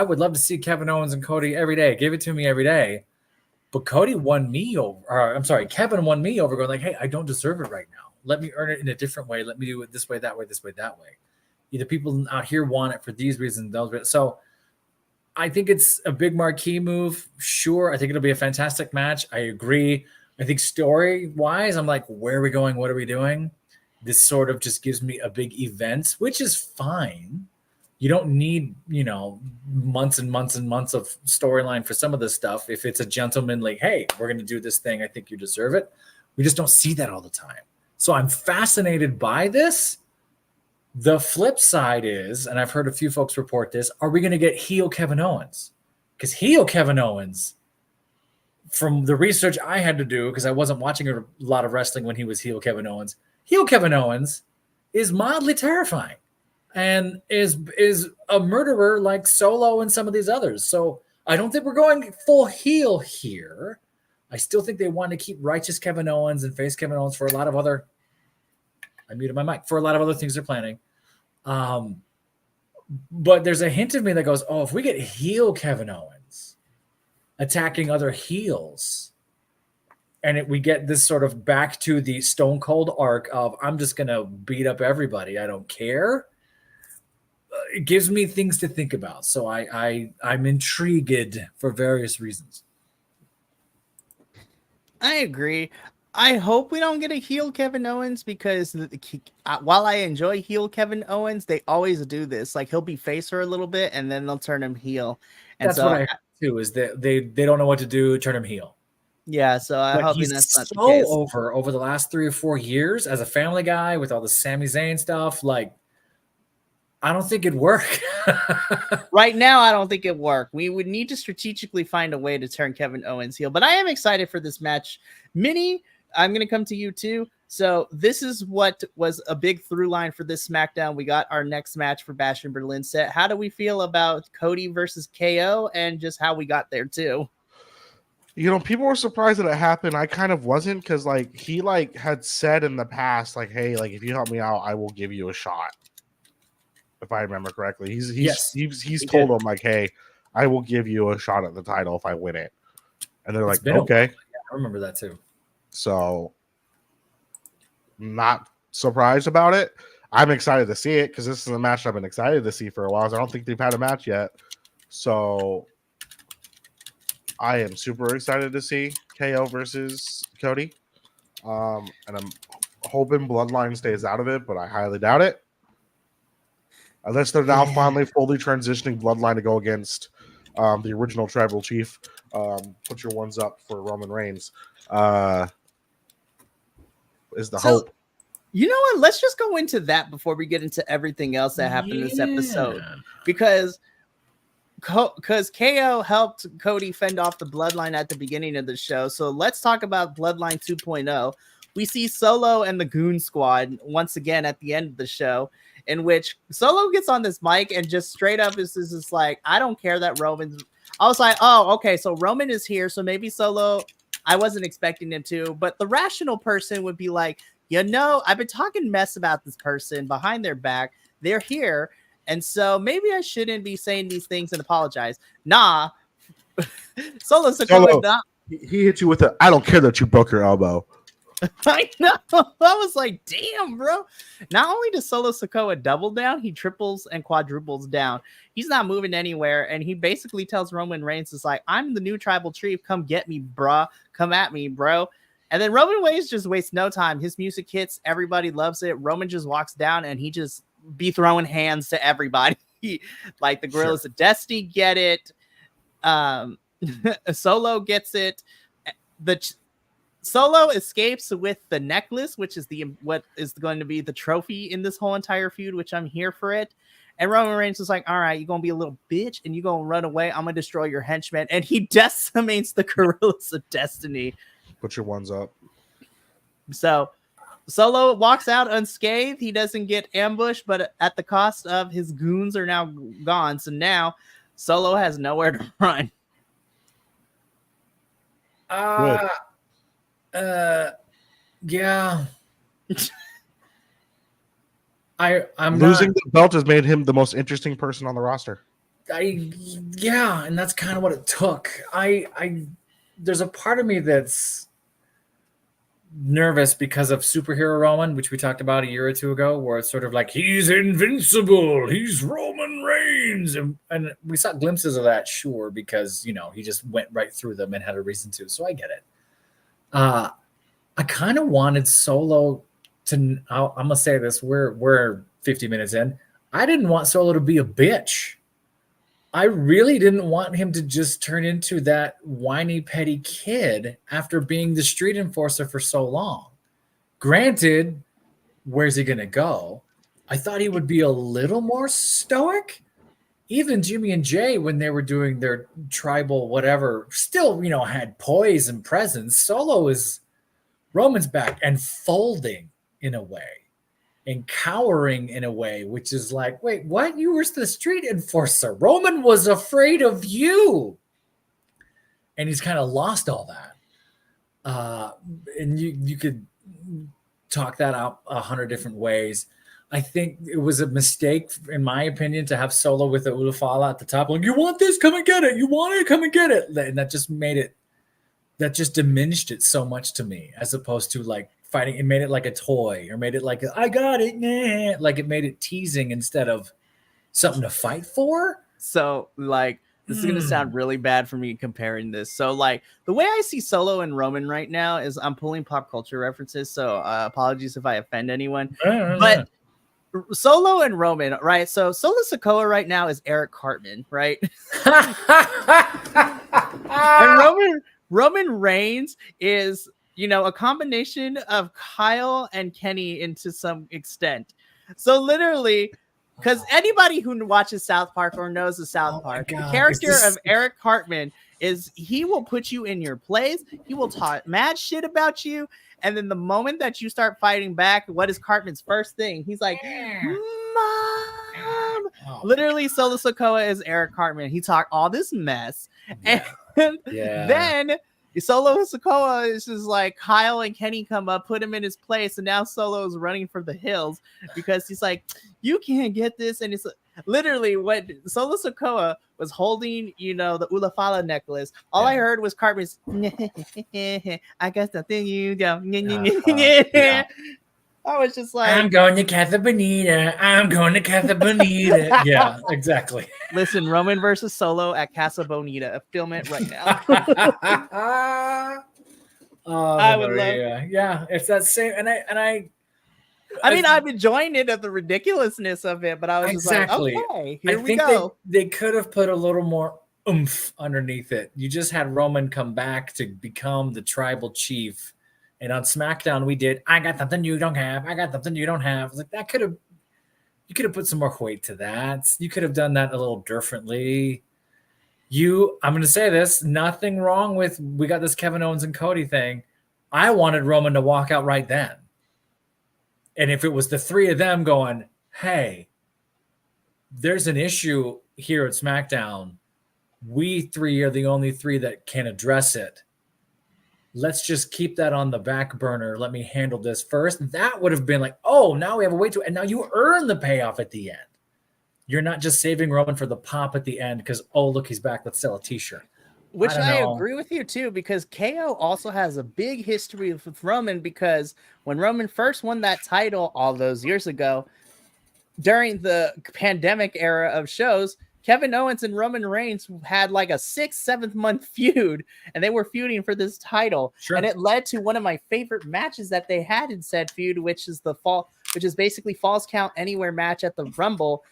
Speaker 4: would love to see Kevin Owens and Cody every day. Give it to me every day. But Kevin won me over going like, hey, I don't deserve it right now. Let me earn it in a different way. Let me do it this way, that way, this way, that way. Either people out here want it for these reasons, those reasons. So I think it's a big marquee move. Sure. I think it'll be a fantastic match. I agree. I think story-wise, I'm like, where are we going? What are we doing? This sort of just gives me a big event, which is fine. You don't need, months and months and months of storyline for some of this stuff. If it's a gentlemanly, hey, we're going to do this thing. I think you deserve it. We just don't see that all the time. So I'm fascinated by this. The flip side is, and I've heard a few folks report this, are we going to get heel Kevin Owens? Because heel Kevin Owens, from the research I had to do, because I wasn't watching a lot of wrestling when he was heel Kevin Owens is mildly terrifying and is a murderer like Solo and some of these others. So I don't think we're going full heel here, I still think they want to keep righteous Kevin Owens and face Kevin Owens for a lot of other. I muted my mic for a lot of other things they're planning. But there's a hint of me that goes, oh, if we get heel Kevin Owens attacking other heels, and we get this sort of back to the Stone Cold arc of I'm just going to beat up everybody. I don't care. It gives me things to think about. So I'm intrigued for various reasons.
Speaker 2: I agree. I hope we don't get a heel Kevin Owens because while I enjoy heel Kevin Owens, they always do this. Like he'll be face for a little bit and then they'll turn him heel. And
Speaker 4: that's what I heard too, is that they don't know what to do, turn him heel.
Speaker 2: Yeah, so I hope that's not
Speaker 4: so
Speaker 2: the case.
Speaker 4: over the last 3 or 4 years as a Family Guy with all the Sami Zayn stuff. Like, I don't think it'd work.
Speaker 2: Right now, I don't think it'd work. We would need to strategically find a way to turn Kevin Owens heel. But I am excited for this match. Minnie, I'm going to come to you too. So this is what was a big through line for this SmackDown. We got our next match for Bash in Berlin set. How do we feel about Cody versus KO and just how we got there too?
Speaker 3: You know, people were surprised that it happened. I kind of wasn't, because like he like had said in the past, like, hey, like if you help me out, I will give you a shot. If I remember correctly, he's told him like, hey, I will give you a shot at the title if I win it. And they're like, okay.
Speaker 4: Yeah, I remember that too.
Speaker 3: So not surprised about it. I'm excited to see it because this is a match I've been excited to see for a while. So I don't think they've had a match yet. So I am super excited to see KO versus Cody. And I'm hoping Bloodline stays out of it, but I highly doubt it. Unless they're now finally fully transitioning Bloodline to go against the original Tribal Chief. Put your ones up for Roman Reigns. Is the hope.
Speaker 2: You know what? Let's just go into that before we get into everything else that happened in this episode. Because KO helped Cody fend off the Bloodline at the beginning of the show. So let's talk about Bloodline 2.0. We see Solo and the Goon Squad once again at the end of the show, in which Solo gets on this mic and just straight up is just like, I don't care that Roman's. I was like, oh, okay, so Roman is here, so maybe Solo, I wasn't expecting him to, but the rational person would be like, you know, I've been talking mess about this person behind their back. They're here. And so maybe I shouldn't be saying these things and apologize. Nah. Solo,
Speaker 3: he hit you with a, I don't care that you broke your elbow.
Speaker 2: I know. I was like, damn, bro. Not only does Solo Sikoa double down, he triples and quadruples down. He's not moving anywhere. And he basically tells Roman Reigns, it's like, I'm the new Tribal Chief. Come get me, bruh. Come at me, bro. And then Roman Reigns just wastes no time. His music hits. Everybody loves it. Roman just walks down and he just be throwing hands to everybody. Like the Gorillas of Destiny get it. Solo gets it. Solo escapes with the necklace, which is what is going to be the trophy in this whole entire feud, which I'm here for it. And Roman Reigns is like, all right, you're going to be a little bitch and you're going to run away. I'm going to destroy your henchmen. And he decimates the Gorillas of Destiny.
Speaker 3: Put your ones up.
Speaker 2: So Solo walks out unscathed. He doesn't get ambushed, but at the cost of his goons are now gone. So now Solo has nowhere to run.
Speaker 4: Yeah. I'm
Speaker 3: losing the belt has made him the most interesting person on the roster.
Speaker 4: Yeah, and that's kind of what it took. There's a part of me that's nervous because of Superhero Roman, which we talked about a year or two ago, where it's sort of like he's invincible, he's Roman Reigns, and we saw glimpses of that, sure, because he just went right through them and had a reason to. So I get it. I kind of wanted Solo to. I'm gonna say this: we're 50 minutes in. I didn't want Solo to be a bitch. I really didn't want him to just turn into that whiny, petty kid after being the street enforcer for so long. Granted, where's he going to go? I thought he would be a little more stoic. Even Jimmy and Jay, when they were doing their tribal whatever, still, had poise and presence. Solo is Roman's back and folding in a way. And cowering in a way, which is like, wait, what? You were the street enforcer. Roman was afraid of you. And he's kind of lost all that. and you could talk that out 100 different ways. I think it was a mistake, in my opinion, to have Solo with the Ulufala at the top. Like, you want this? Come and get it. You want it? Come and get it. And that just diminished it so much to me, as opposed to like fighting. It made it like a toy, or made it like, I got it. Nah. Like it made it teasing instead of something to fight for.
Speaker 2: So like, this is going to sound really bad for me comparing this. So like the way I see Solo and Roman right now is I'm pulling pop culture references. So apologies if I offend anyone, but Solo and Roman, right? So Solo Sikoa right now is Eric Cartman, right? And Roman Reigns is, a combination of Kyle and Kenny into some extent. So literally, because anybody who watches South Park or knows the South Park, the character of Eric Cartman is he will put you in your place. He will talk mad shit about you. And then the moment that you start fighting back, what is Cartman's first thing? He's like, Mom. Literally, Solo Sikoa is Eric Cartman. He talked all this mess. And then Solo Sikoa is just like, Kyle and Kenny come up, put him in his place. And now Solo is running for the hills because he's like, you can't get this. And it's literally when Solo Sikoa was holding, the Ulufala necklace, all I heard was Cartman's, I got something you don't. I was just like,
Speaker 4: I'm going to Casa Bonita. I'm going to Casa Bonita. Yeah, exactly.
Speaker 2: Listen, Roman versus Solo at Casa Bonita. Film it right now.
Speaker 4: I would love. Yeah, it's that same. I mean,
Speaker 2: I'm enjoying it of the ridiculousness of it, but I was just like, okay, here we go.
Speaker 4: They could have put a little more oomph underneath it. You just had Roman come back to become the tribal chief. And on SmackDown, we did, I got something you don't have. I got something you don't have. Like that you could have put some more weight to that. You could have done that a little differently. I'm going to say this, nothing wrong with, we got this Kevin Owens and Cody thing. I wanted Roman to walk out right then. And if it was the three of them going, hey, there's an issue here at SmackDown. We three are the only three that can address it. Let's just keep that on the back burner. Let me handle this first. That would have been like, oh, now we have a way to, and now you earn the payoff at the end. You're not just saving Roman for the pop at the end because, oh, look, he's back. Let's sell a t-shirt.
Speaker 2: Which I agree with you too, because KO also has a big history with Roman, because when Roman first won that title all those years ago, during the pandemic era of shows, Kevin Owens and Roman Reigns had like a 6-7 month feud, and they were feuding for this title. Sure. And it led to one of my favorite matches that they had in said feud, which is basically Falls Count Anywhere match at the Rumble,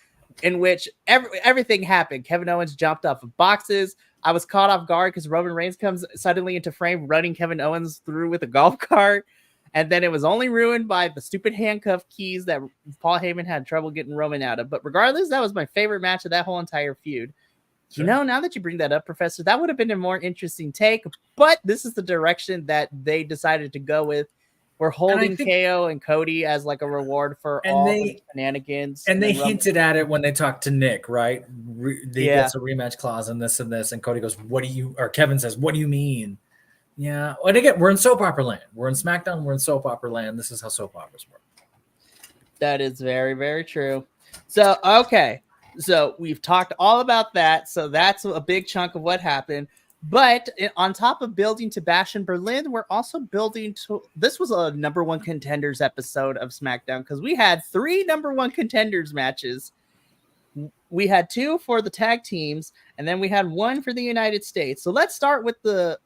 Speaker 2: in which everything happened. Kevin Owens jumped off of boxes. I was caught off guard because Roman Reigns comes suddenly into frame, running Kevin Owens through with a golf cart. And then it was only ruined by the stupid handcuff keys that Paul Heyman had trouble getting Roman out of. But regardless, that was my favorite match of that whole entire feud. Sure. Now that you bring that up, Professor, that would have been a more interesting take. But this is the direction that they decided to go with. We're holding KO and Cody as like a reward for all the shenanigans.
Speaker 4: And they hinted at it when they talked to Nick, right? They get a rematch clause and this. And Cody goes, Kevin says, what do you mean? Yeah. And again, we're in soap opera land. We're in SmackDown. We're in soap opera land. This is how soap operas work.
Speaker 2: That is very, very true. So, okay. So we've talked all about that. So that's a big chunk of what happened. But on top of building to Bash in Berlin, we're also building to, this was a number one contenders episode of SmackDown, because we had 3 number one contenders matches. We had 2 for the tag teams, and then we had 1 for the United States. So let's start with the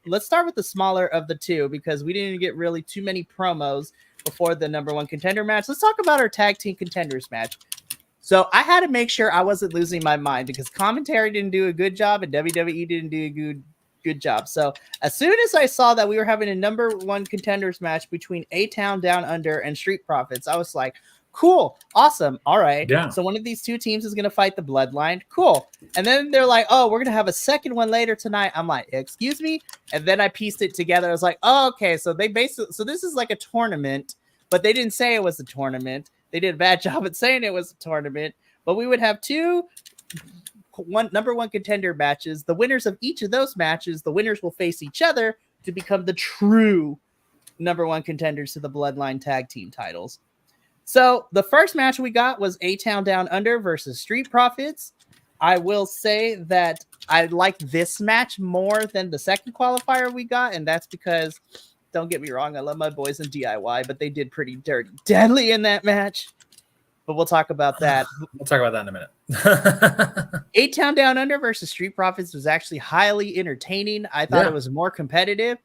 Speaker 2: smaller of the 2, because we didn't get really too many promos before the number one contender match. Let's talk about our tag team contenders match. So I had to make sure I wasn't losing my mind, because commentary didn't do a good job and WWE didn't do a good job. So as soon as I saw that we were having a number one contenders match between A-Town Down Under and Street Profits, I was like, cool, awesome, all right. Yeah. So one of these 2 teams is going to fight the Bloodline. Cool. And then they're like, oh, we're going to have a second one later tonight. I'm like, excuse me? And then I pieced it together. I was like, oh, okay. So this is like a tournament, but they didn't say it was a tournament. They did a bad job at saying it was a tournament, but we would have 2 number one contender matches. The winners of each of those matches, the winners will face each other to become the true number one contenders to the Bloodline tag team titles. So the first match we got was A-Town Down Under versus Street Profits. I will say that I like this match more than the second qualifier we got, and that's because, don't get me wrong, I love my boys in DIY, but they did pretty dirty deadly in that match. But we'll talk about that.
Speaker 4: We'll talk about that in a minute.
Speaker 2: A-Town Down Under versus Street Profits was actually highly entertaining. I thought it was more competitive.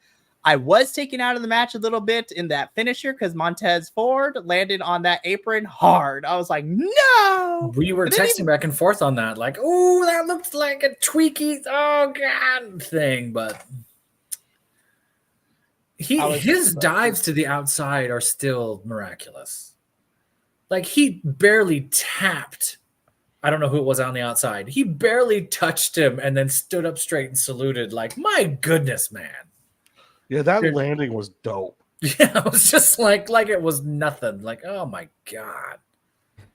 Speaker 2: I was taken out of the match a little bit in that finisher because Montez Ford landed on that apron hard. I was like, no!
Speaker 4: We were texting back and forth on that. Like, oh, that looks like a tweaky, oh, God, thing. But his dives to the outside are still miraculous. Like, he barely tapped. I don't know who it was on the outside. He barely touched him and then stood up straight and saluted. Like, my goodness, man.
Speaker 3: Yeah, that landing was dope.
Speaker 4: Yeah, it was just like it was nothing. Like, oh my God.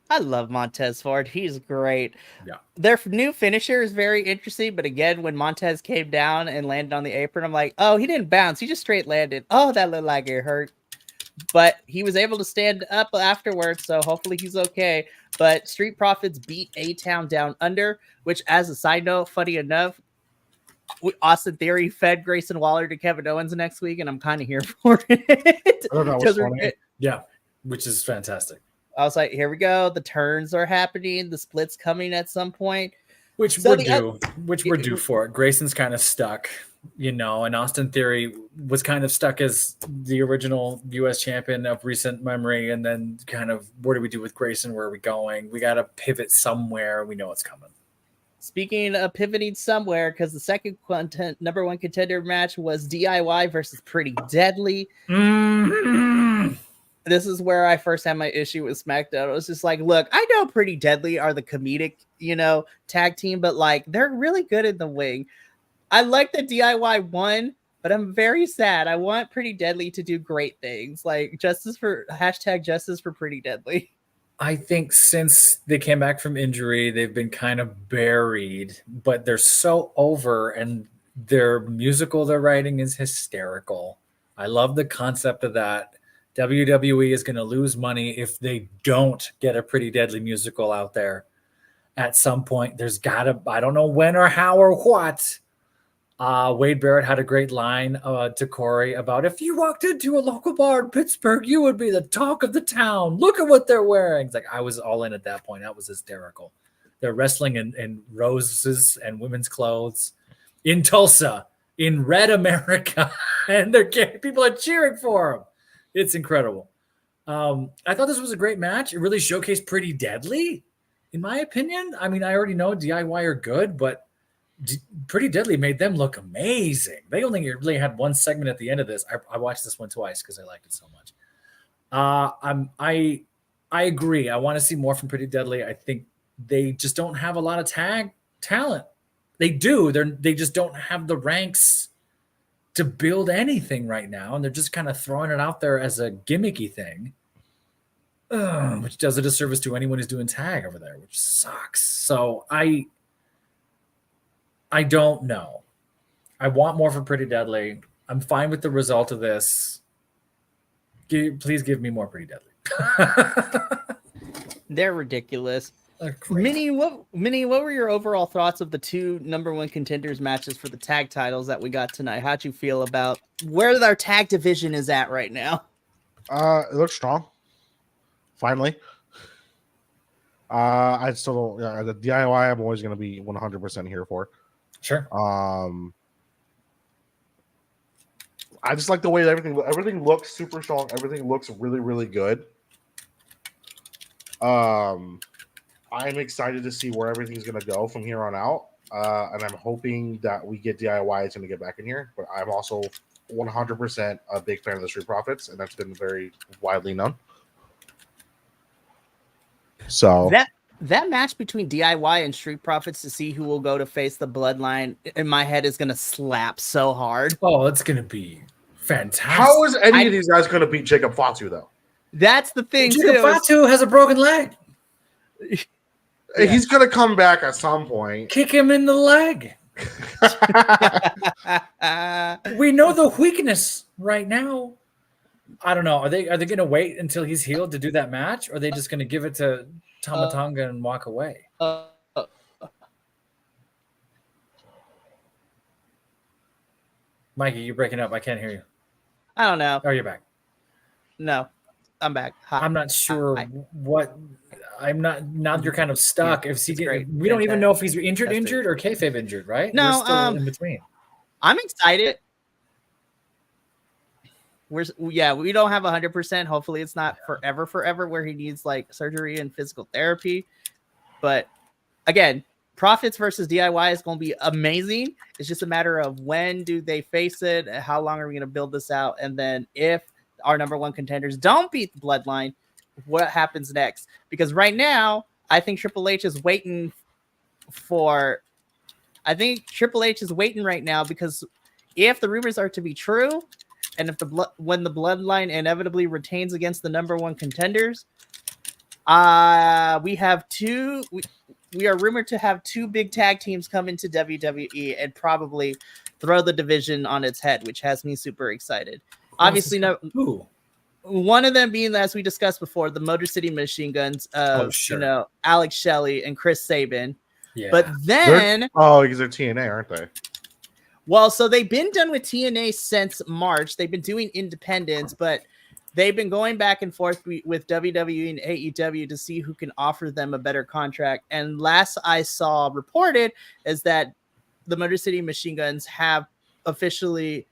Speaker 2: I love Montez Ford. He's great.
Speaker 4: Yeah.
Speaker 2: Their new finisher is very interesting, but again, when Montez came down and landed on the apron, I'm like, oh, he didn't bounce. He just straight landed. Oh, that looked like it hurt. But he was able to stand up afterwards, so hopefully he's okay. But Street Profits beat A-Town Down Under, which, as a side note, funny enough, Austin Theory fed Grayson Waller to Kevin Owens next week, and I'm kind of here for it.
Speaker 3: I don't know what's funny.
Speaker 4: Yeah, which is fantastic.
Speaker 2: I was like, here we go. The turns are happening. The split's coming at some point.
Speaker 4: Which we're due for. Grayson's kind of stuck, and Austin Theory was kind of stuck as the original U.S. champion of recent memory, and then kind of, what do we do with Grayson? Where are we going? We got to pivot somewhere. We know it's coming.
Speaker 2: Speaking of pivoting somewhere, because the second number one contender match was DIY versus Pretty Deadly.
Speaker 4: Mm-hmm.
Speaker 2: This is where I first had my issue with SmackDown. I was just like, look, I know Pretty Deadly are the comedic, tag team, but like they're really good in the ring. I like that DIY won, but I'm very sad. I want Pretty Deadly to do great things, like justice for Pretty Deadly.
Speaker 4: I think since they came back from injury, they've been kind of buried, but they're so over, and their musical they're writing is hysterical. I love the concept of that. WWE is going to lose money if they don't get a Pretty Deadly musical out there. At some point, there's got to, I don't know when or how or what. Wade Barrett had a great line to Corey about, if you walked into a local bar in Pittsburgh, you would be the talk of the town. Look at what they're wearing. It's like, I was all in at that point. That was hysterical. They're wrestling in roses and women's clothes in Tulsa, in red America, and people are cheering for them. It's incredible. I thought this was a great match. It really showcased Pretty Deadly, in my opinion. I mean, I already know DIY are good, but Pretty Deadly made them look amazing. They only really had one segment at the end of this. I watched this one twice because I liked it so much. I agree. I want to see more from Pretty Deadly. I think they just don't have a lot of tag talent. They do. They just don't have the ranks to build anything right now, and they're just kind of throwing it out there as a gimmicky thing, which does a disservice to anyone who's doing tag over there, which sucks. So I don't know. I want more from Pretty Deadly. I'm fine with the result of this. Please give me more Pretty Deadly.
Speaker 2: They're ridiculous. Minnie, what were your overall thoughts of the two number one contenders matches for the tag titles that we got tonight? How'd you feel about where our tag division is at right now?
Speaker 3: It looks strong. Finally. I still don't. The DIY I'm always going to be 100% here for.
Speaker 4: Sure.
Speaker 3: I just like the way everything looks super strong. Everything looks really, really good. I'm excited to see where everything's going to go from here on out. And I'm hoping that we get DIY is going to get back in here. But I'm also 100% a big fan of the Street Profits, and that's been very widely known. So
Speaker 2: that match between DIY and Street Profits to see who will go to face the Bloodline in my head is going to slap so hard.
Speaker 4: Oh, it's going to be fantastic.
Speaker 3: How is any of these guys going to beat Jacob Fatu, though?
Speaker 2: That's the thing,
Speaker 4: Jacob Fatu has a broken leg.
Speaker 3: He's going to come back at some point.
Speaker 4: Kick him in the leg. We know the weakness right now. I don't know. Are they going to wait until he's healed to do that match, or are they just going to give it to Tamatonga and walk away? Mikey, you're breaking up. I can't hear you.
Speaker 2: I don't know.
Speaker 4: Oh, you're back.
Speaker 2: No, I'm back. Hi.
Speaker 4: I'm not sure what. I'm not. Now you're kind of stuck.
Speaker 2: Yeah,
Speaker 4: If he,
Speaker 2: great.
Speaker 4: we don't even know if he's injured or kayfabe injured, right?
Speaker 2: No,
Speaker 4: we're still in between.
Speaker 2: I'm excited. We don't have 100%. Hopefully, it's not forever where he needs like surgery and physical therapy. But again, profits versus DIY is going to be amazing. It's just a matter of when do they face it, how long are we going to build this out, and then if our number one contenders don't beat the Bloodline, what happens next? Because right now, I think Triple H is waiting right now, because if the rumors are to be true, and if when the Bloodline inevitably retains against the number one contenders, we have we are rumored to have two big tag teams come into WWE and probably throw the division on its head, which has me super excited. Obviously, one of them being, as we discussed before, the Motor City Machine Guns of Alex Shelley and Chris Sabin. Yeah. But then
Speaker 3: because they're TNA, aren't they?
Speaker 2: Well, so they've been done with TNA since March. They've been doing independence, but they've been going back and forth with WWE and AEW to see who can offer them a better contract. And last I saw reported is that the Motor City Machine Guns have officially,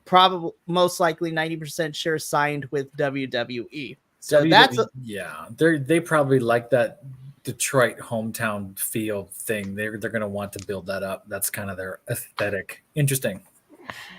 Speaker 2: probably most likely 90% sure, signed with WWE. So
Speaker 4: they probably like that Detroit hometown feel thing. They're going to want to build that up. That's kind of their aesthetic. Interesting.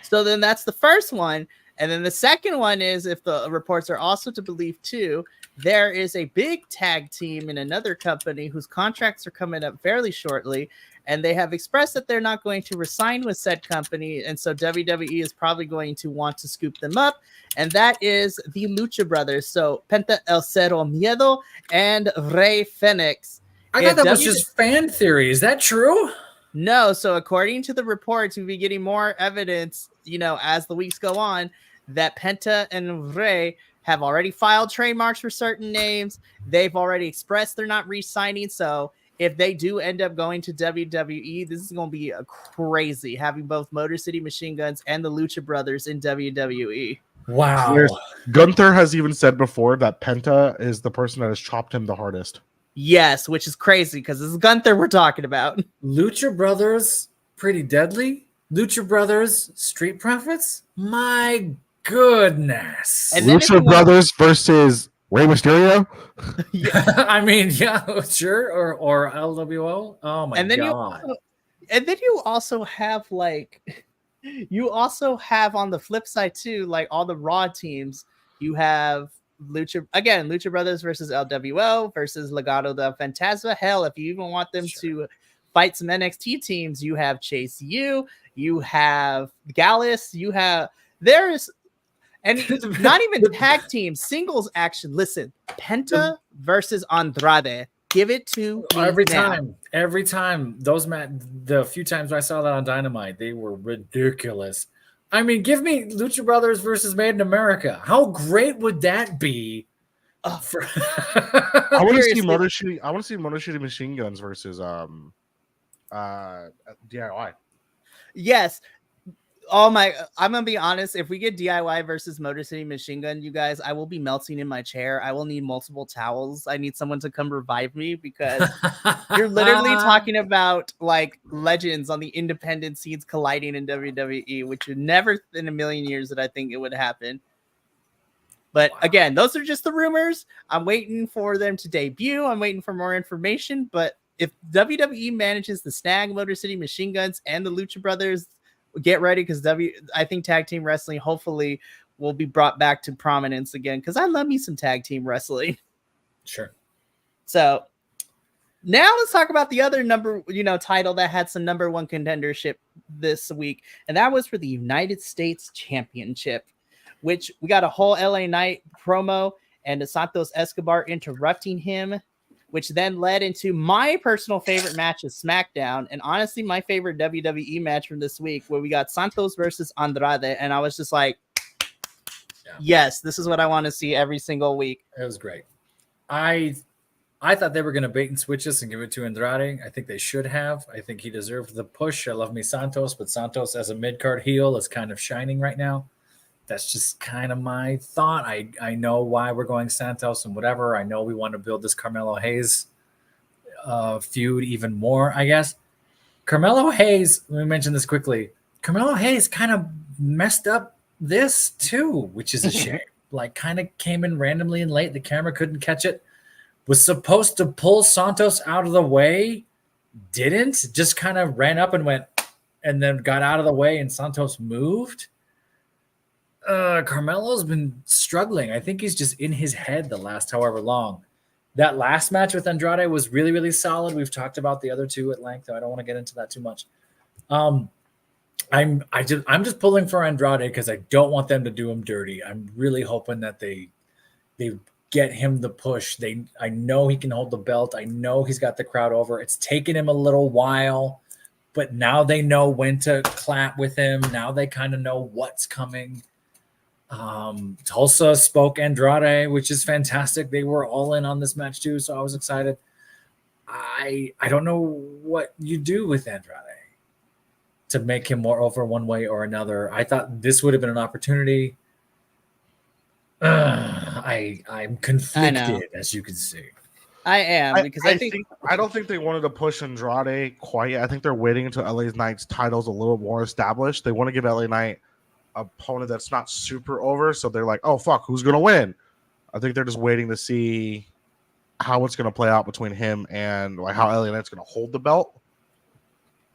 Speaker 2: So then that's the first one. And then the second one is, if the reports are also to believe too, there is a big tag team in another company whose contracts are coming up fairly shortly, and they have expressed that they're not going to resign with said company, and so WWE is probably going to want to scoop them up, and that is the Lucha Brothers. So Penta El Cero Miedo and Rey Fenix.
Speaker 4: I thought that was just fan theory. Is that true?
Speaker 2: No. So according to the reports, we'll be getting more evidence, as the weeks go on, that Penta and Rey have already filed trademarks for certain names. They've already expressed they're not re-signing. So if they do end up going to WWE, this is going to be crazy, having both Motor City Machine Guns and the Lucha Brothers in WWE.
Speaker 4: Wow.
Speaker 3: Gunther has even said before that Penta is the person that has chopped him the hardest.
Speaker 2: Yes, which is crazy because this is Gunther we're talking about.
Speaker 4: Lucha Brothers, Pretty Deadly. Lucha Brothers, Street Profits. My goodness.
Speaker 3: And Lucha Brothers versus Rey Mysterio.
Speaker 4: I mean, yeah, sure. Or LWO. Oh my god.
Speaker 2: And then you also have on the flip side too, like all the Raw teams. You have Lucha Brothers versus LWO versus Legado del Fantasma. Hell, if you even want them to fight some NXT teams, you have Chase U, you have Gallus, and not even tag teams, singles action. Listen, Penta versus Andrade. Give it to me
Speaker 4: every time. The few times I saw that on Dynamite, they were ridiculous. I mean, give me Lucha Brothers versus Made in America. How great would that be?
Speaker 3: I want to see Motor City Machine Guns versus DIY.
Speaker 2: Yes. I'm gonna be honest. If we get DIY versus Motor City Machine Gun, you guys, I will be melting in my chair. I will need multiple towels. I need someone to come revive me, because you're literally talking about like legends on the independent scenes colliding in WWE, which would never in a million years that I think it would happen. But again, those are just the rumors. I'm waiting for them to debut. I'm waiting for more information. But if WWE manages to snag Motor City Machine Guns and the Lucha Brothers, get ready, because I think tag team wrestling hopefully will be brought back to prominence again, because I love me some tag team wrestling.
Speaker 4: Sure.
Speaker 2: So now let's talk about the other title that had some number one contendership this week, and that was for the United States Championship, which we got a whole LA Knight promo and Santos Escobar interrupting him which then led into my personal favorite match of SmackDown, and honestly, my favorite WWE match from this week, where we got Santos versus Andrade, and I was just like, yes, this is what I want to see every single week.
Speaker 4: It was great. I thought they were going to bait and switch us and give it to Andrade. I think they should have. I think he deserved the push. I love me Santos, but Santos as a mid-card heel is kind of shining right now. That's just kind of my thought. I know why we're going Santos and whatever. I know we want to build this Carmelo Hayes feud even more, I guess. Carmelo Hayes, let me mention this quickly. Carmelo Hayes kind of messed up this too, which is a shame. Like, kind of came in randomly and late. The camera couldn't catch it. Was supposed to pull Santos out of the way. Didn't. Just kind of ran up and went, and then got out of the way, and Santos moved. Carmelo's been struggling. I think he's just in his head the last however long. That last match with Andrade was really, really solid. We've talked about the other two at length, so I don't want to get into that too much. I'm just pulling for Andrade because I don't want them to do him dirty. I'm really hoping that they get him the push. I know he can hold the belt. I know he's got the crowd over. It's taken him a little while, but now they know when to clap with him. Now they kind of know what's coming. Tulsa spoke Andrade, which is fantastic. They were all in on this match too, so I was excited. I don't know what you do with Andrade to make him more over one way or another. I thought this would have been an opportunity. I'm conflicted, as you can see.
Speaker 2: I am, because I think
Speaker 3: I don't think they wanted to push Andrade quite yet. I think they're waiting until LA Knight's title's a little more established. They want to give LA Knight an opponent that's not super over, so they're like, oh fuck, who's gonna win? I think they're just waiting to see how it's gonna play out between him and like how LA Knight's gonna hold the belt.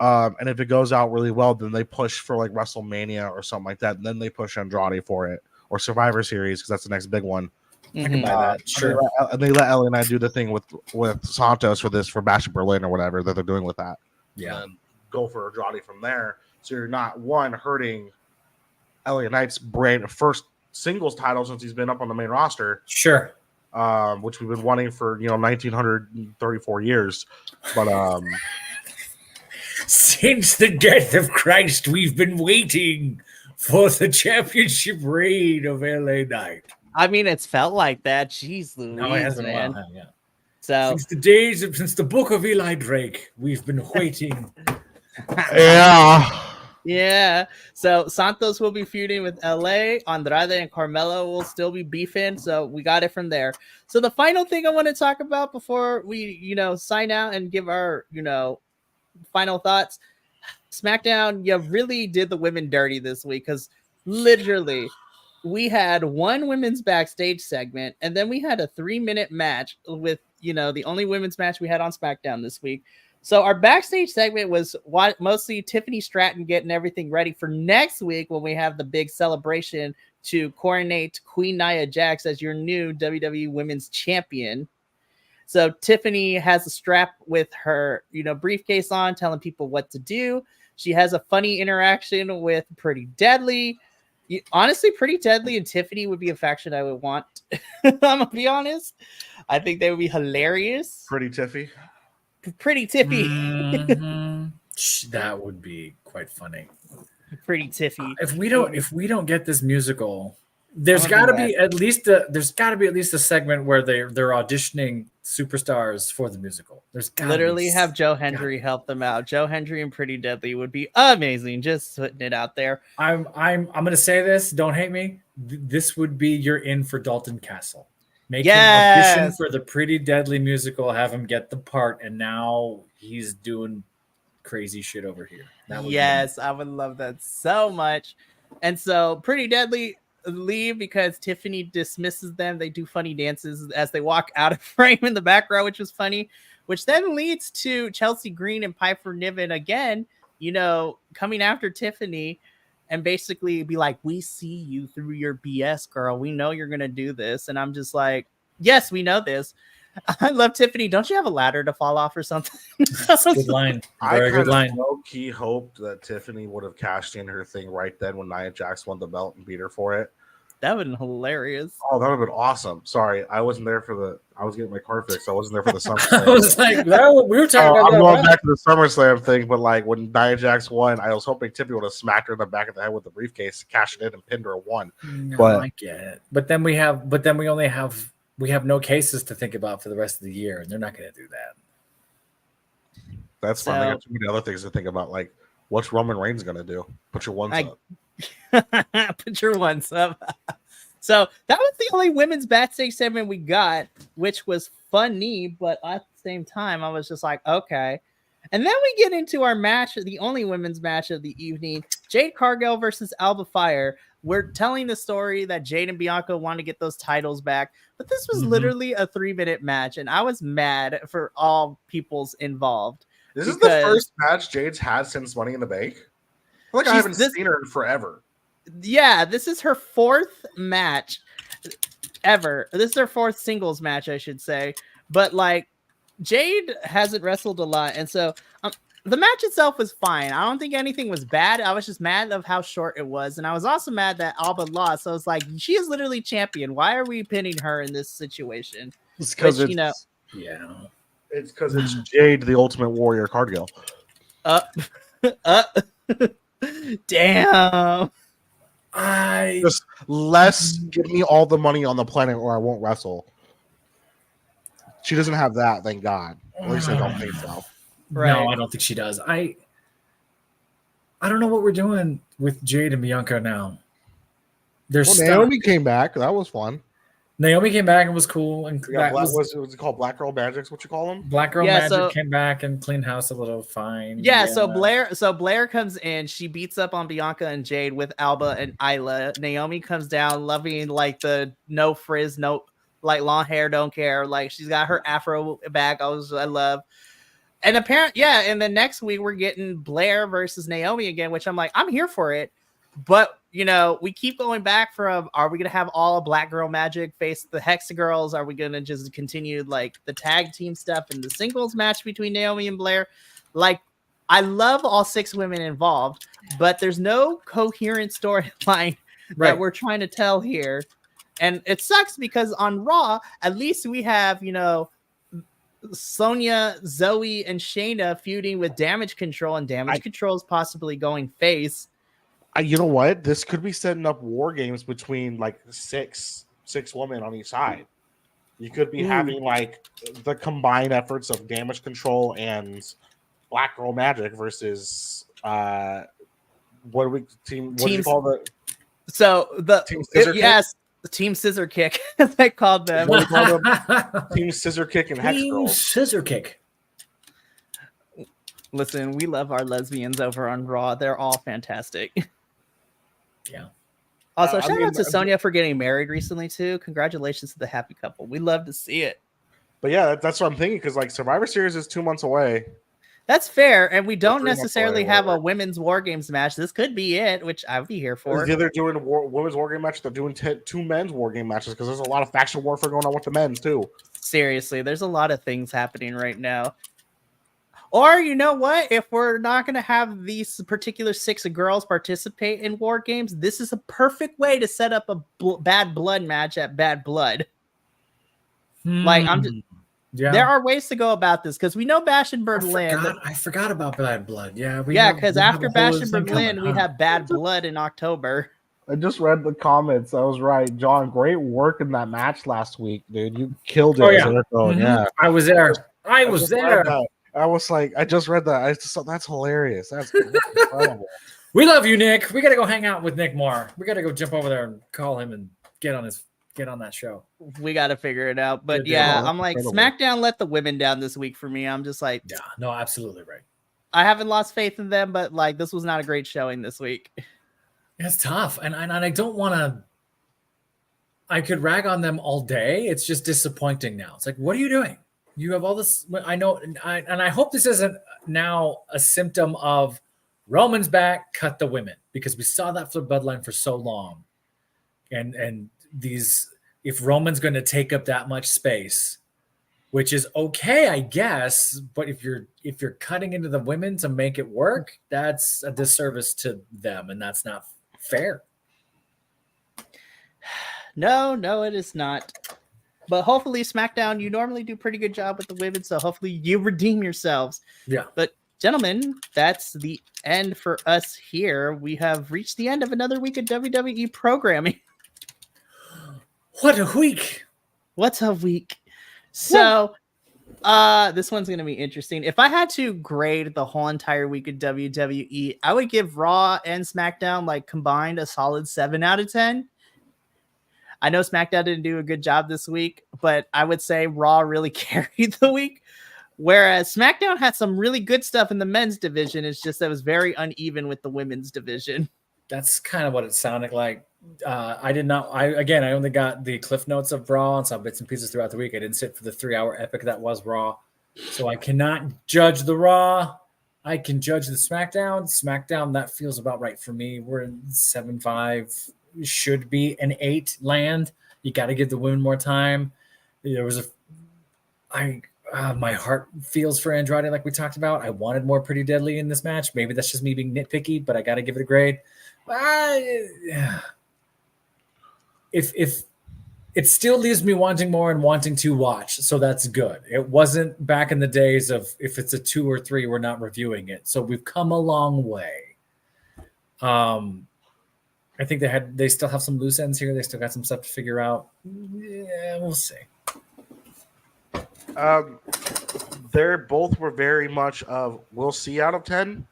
Speaker 3: And if it goes out really well, then they push for like WrestleMania or something like that, and then they push Andrade for it, or Survivor Series, because that's the next big one.
Speaker 4: I can buy that. Sure.
Speaker 3: And they let LA Knight do the thing with Santos for Bash of Berlin or whatever that they're doing with that.
Speaker 4: Yeah.
Speaker 3: And go for Andrade from there. So you're not hurting LA Knight's first singles title since he's been up on the main roster.
Speaker 4: Sure.
Speaker 3: Which we've been wanting for 1934 years. But
Speaker 4: since the death of Christ, we've been waiting for the championship reign of LA Knight.
Speaker 2: I mean, it's felt like that. Jeez Louise,
Speaker 4: No, it hasn't
Speaker 2: man.
Speaker 4: been a while, yeah.
Speaker 2: So
Speaker 4: Since the book of Eli Drake, we've been waiting.
Speaker 2: yeah. So Santos will be feuding with LA. Andrade and Carmelo will still be beefing. So we got it from there. So the final thing I want to talk about before we, sign out and give our, final thoughts. SmackDown, you really did the women dirty this week, because literally we had one women's backstage segment, and then we had a 3-minute match with, the only women's match we had on SmackDown this week. So our backstage segment was mostly Tiffany Stratton getting everything ready for next week when we have the big celebration to coronate Queen Nia Jax as your new WWE Women's Champion. So Tiffany has a strap with her, briefcase on, telling people what to do. She has a funny interaction with Pretty Deadly. Honestly, Pretty Deadly and Tiffany would be a faction I would want. I'm gonna be honest. I think they would be hilarious.
Speaker 3: Pretty Tiffy.
Speaker 4: Mm-hmm. That would be quite funny.
Speaker 2: Pretty Tiffy.
Speaker 4: If we don't get this musical, there's got to be at least a segment where they're auditioning superstars for the musical. There's
Speaker 2: literally have Joe Hendry help them out. Joe Hendry and Pretty Deadly would be amazing. Just putting it out there.
Speaker 4: I'm gonna say this. Don't hate me. This would be your in for Dalton Castle. Make him audition for the Pretty Deadly musical. Have him get the part, and now he's doing crazy shit over here.
Speaker 2: Yes, I would love that so much. And so Pretty Deadly leave because Tiffany dismisses them. They do funny dances as they walk out of frame in the back row, which was funny, which then leads to Chelsea Green and Piper Niven again, coming after Tiffany and basically be like, we see you through your BS, girl. We know you're going to do this. And I'm just like, yes, we know this. I love Tiffany. Don't you have a ladder to fall off or something?
Speaker 4: That's a good line. Very good line.
Speaker 3: Low-key hoped that Tiffany would have cashed in her thing right then when Nia Jax won the belt and beat her for it.
Speaker 2: That would have been hilarious.
Speaker 3: Oh, that would have been awesome. Sorry, I wasn't there for the. I was getting my car fixed. I wasn't there for the
Speaker 4: I
Speaker 3: SummerSlam.
Speaker 4: was like, no, we were talking about
Speaker 3: I'm
Speaker 4: that.
Speaker 3: going back to the SummerSlam thing, but like when Nia Jax won, I was hoping Tippy would have smacked her in the back of the head with the briefcase, cashed it in, and pinned her 1.
Speaker 4: No,
Speaker 3: But
Speaker 4: I get it. But then we have no cases to think about for the rest of the year, and they're not going to do that.
Speaker 3: that's fine. They got too many other things to think about, like what's Roman Reigns going to do? Put your ones up.
Speaker 2: Put your ones up. So that was the only women's backstage segment we got, which was funny, but at the same time, I was just like, okay. And then we get into our match, the only women's match of the evening, Jade Cargill versus Alba Fire. We're telling the story that Jade and Bianca want to get those titles back, but this was literally a 3-minute match, and I was mad for all people's involved.
Speaker 3: This is the first match Jade's had since Money in the Bank. I feel like I haven't seen her in forever.
Speaker 2: Yeah, this is her 4th match ever. This is her 4th singles match, I should say. But like, Jade hasn't wrestled a lot, and so the match itself was fine. I don't think anything was bad. I was just mad of how short it was, and I was also mad that Alba lost. So I was like, she is literally champion. Why are we pinning her in this situation?
Speaker 3: It's because it's It's because it's Jade, the Ultimate Warrior Cargill.
Speaker 2: Damn.
Speaker 3: Just give me all the money on the planet, or I won't wrestle. She doesn't have that, thank God. At least I don't think so.
Speaker 4: Right. No, I don't think she does. I don't know what we're doing with Jade and Bianca now.
Speaker 3: Naomi came back. That was fun.
Speaker 4: Naomi came back and was cool. And
Speaker 3: was it called Black Girl Magic's what you call them?
Speaker 4: Black Girl Magic came back and cleaned house a little fine.
Speaker 2: Yeah, so Blair comes in, she beats up on Bianca and Jade with Alba and Isla. Naomi comes down loving like the no frizz, no like long hair, don't care. Like she's got her afro back. I love. And apparently, and then next week we're getting Blair versus Naomi again, which I'm like, I'm here for it. But, you know, we keep going back from, are we going to have all Black Girl Magic face the Hexa Girls? Are we going to just continue, like, the tag team stuff and the singles match between Naomi and Blair? Like, I love all 6 women involved, but there's no coherent storyline that we're trying to tell here. And it sucks because on Raw, at least we have, you know, Sonya, Zoe, and Shayna feuding with Damage Control, and Damage Control is possibly going face.
Speaker 3: You know what? This could be setting up war games between like six women on each side. You could be having like the combined efforts of Damage Control and Black Girl Magic versus what do you call the?
Speaker 2: So the
Speaker 3: Team Scissor Kick?
Speaker 2: The Team Scissor Kick, as I called them.
Speaker 3: What do you call them? Team Scissor Kick and Hex Girls.
Speaker 4: Scissor Kick.
Speaker 2: Listen, we love our lesbians over on Raw. They're all fantastic.
Speaker 4: Yeah.
Speaker 2: Also, shout out to Sonya for getting married recently too. Congratulations to the happy couple. We love to see it.
Speaker 3: But yeah, that's what I'm thinking, because like Survivor Series is 2 months away.
Speaker 2: That's fair, and we don't necessarily have a women's War Games match. This could be it, which I would be here for.
Speaker 3: They're doing a women's War Game match. They're doing 2 men's War Game matches because there's a lot of faction warfare going on with the men's too.
Speaker 2: Seriously, there's a lot of things happening right now. Or you know what? If we're not going to have these particular 6 girls participate in War Games, this is a perfect way to set up a Bad Blood match at Bad Blood. Like there are ways to go about this because we know Bash in Berlin.
Speaker 4: I forgot about Bad Blood. Yeah,
Speaker 2: because after Bash in Berlin, we have Bad Blood in October.
Speaker 3: I just read the comments. I was right, John. Great work in that match last week, dude. You killed it.
Speaker 4: Oh yeah, yeah. I was there. I was there.
Speaker 3: I was like, I just read that. I just thought that's hilarious. That's incredible.
Speaker 4: We love you, Nick. We got to go hang out with Nick more. We got to go jump over there and call him and get on that show.
Speaker 2: We got to figure it out. But yeah, I'm like, SmackDown let the women down this week for me. I'm just like,
Speaker 4: yeah, no, absolutely right.
Speaker 2: I haven't lost faith in them, but like, this was not a great showing this week.
Speaker 4: It's tough. And I don't want to, I could rag on them all day. It's just disappointing now. It's like, what are you doing? You have all this. I know. And I hope this isn't now a symptom of Roman's back, cut the women, because we saw that for Bloodline for so long. And these, if Roman's going to take up that much space, which is okay, I guess, but if you're cutting into the women to make it work, that's a disservice to them, and that's not fair.
Speaker 2: No, it is not. But hopefully, SmackDown, you normally do pretty good job with the women, so hopefully you redeem yourselves.
Speaker 4: Yeah.
Speaker 2: But gentlemen, that's the end for us here. We have reached the end of another week of WWE programming.
Speaker 4: What a week!
Speaker 2: What's a week? So, this one's going to be interesting. If I had to grade the whole entire week of WWE, I would give Raw and SmackDown like combined a solid 7 out of 10. I know SmackDown didn't do a good job this week, but I would say Raw really carried the week. Whereas SmackDown had some really good stuff in the men's division. It's just that it was very uneven with the women's division.
Speaker 4: That's kind of what it sounded like. I only got the cliff notes of Raw and some bits and pieces throughout the week. I didn't sit for the 3-hour epic that was Raw. So I cannot judge the Raw. I can judge the SmackDown. SmackDown, that feels about right for me. We're in 7.5. Should be an 8 land. You got to give the women more time. There was my heart feels for Andrade like we talked about. I wanted more Pretty Deadly in this match. Maybe that's just me being nitpicky, but I got to give it a grade. If it still leaves me wanting more and wanting to watch, so that's good. It wasn't back in the days of if it's a 2 or 3, we're not reviewing it. So we've come a long way. I think they still have some loose ends here. They still got some stuff to figure out. Yeah, we'll see.
Speaker 3: They both were very much of we'll see out of 10.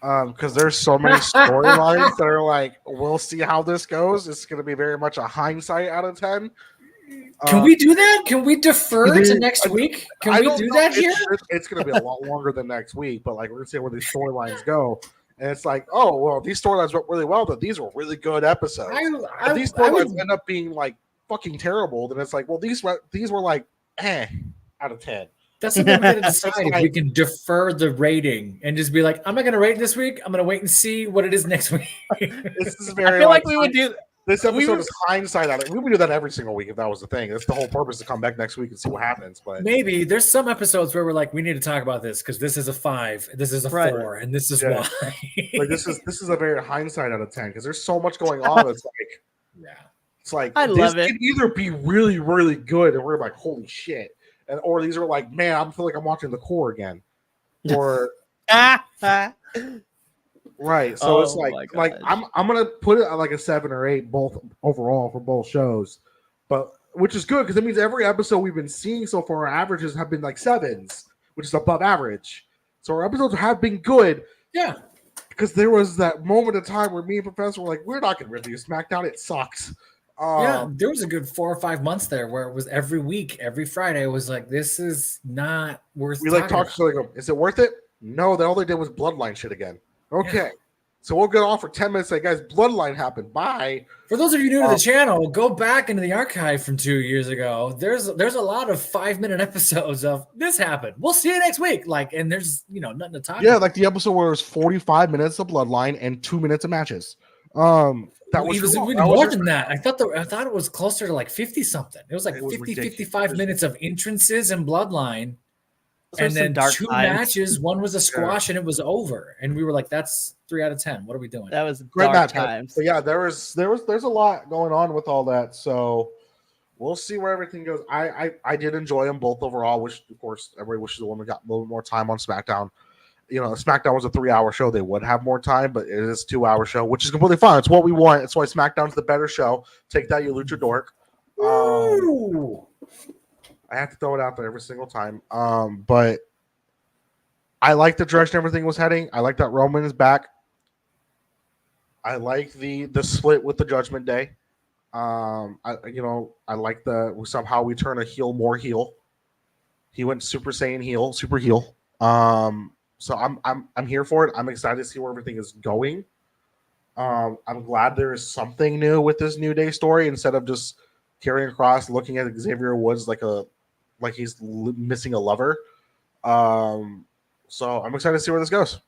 Speaker 3: Because there's so many storylines that are like, we'll see how this goes. It's going to be very much a hindsight out of 10.
Speaker 4: Can we do that? Can we defer to next week? Can we do that here?
Speaker 3: It's going to be a lot longer than next week, but like we're going to see where these storylines go. And it's like, oh, well, these storylines went really well, but these were really good episodes. If these storylines end up being like fucking terrible, then it's like, well, these were like, out of 10.
Speaker 4: That's what we're going to decide if we can defer the rating and just be like, I'm not going to rate this week. I'm going to wait and see what it is next week.
Speaker 3: This is very.
Speaker 2: I feel like we would do.
Speaker 3: This episode is hindsight on it. We would do that every single week if that was the thing. That's the whole purpose to come back next week and see what happens. But
Speaker 4: maybe there's some episodes where we're like, we need to talk about this because this is a 5, this is a 4, and this is why.
Speaker 3: Like this is a very hindsight out of 10 because there's so much going on. It's like, it's like
Speaker 2: I love it.
Speaker 3: Could either be really, really good, and we're like, holy shit, or these are like, man, I feel like I'm watching the core again, or. Right, so it's like I'm gonna put it at like a 7 or 8 both overall for both shows, but which is good because it means every episode we've been seeing so far, our averages have been like 7s, which is above average. So our episodes have been good.
Speaker 4: Yeah,
Speaker 3: because there was that moment of time where me and Professor were like, we're not gonna review SmackDown. It sucks.
Speaker 4: There was a good 4 or 5 months there where it was every week, every Friday. It was like, this is not worth.
Speaker 3: We like talking to like, is it worth it? No, all they did was Bloodline shit again. Okay, so we'll get off for 10 minutes. Like, guys, Bloodline happened. Bye.
Speaker 4: For those of you new to the channel, go back into the archive from 2 years ago. There's a lot of 5-minute episodes of this happened. We'll see you next week. Like, and there's nothing to talk.
Speaker 3: Yeah, like the episode where it was 45 minutes of Bloodline and 2 minutes of matches. That was
Speaker 4: more than that. I thought it was closer to like 50 something. It was like 55 minutes of entrances and Bloodline. And then 2 matches. One was a squash, and it was over. And we were like, "That's 3 out of 10. What are we doing?"
Speaker 2: That was dark times.
Speaker 3: But yeah, there's a lot going on with all that. So we'll see where everything goes. I did enjoy them both overall. Which of course everybody wishes the women got a little more time on SmackDown. SmackDown was a 3-hour show. They would have more time, but it is a 2-hour show, which is completely fine. It's what we want. It's why SmackDown's the better show. Take that, you lucha dork. I have to throw it out there every single time. But I like the direction everything was heading. I like that Roman is back. I like the split with the Judgment Day. I like somehow we turn a heel more heel. He went Super Saiyan heel, super heel. So I'm here for it. I'm excited to see where everything is going. I'm glad there is something new with this New Day story instead of just carrying across, looking at Xavier Woods like he's missing a lover. So I'm excited to see where this goes.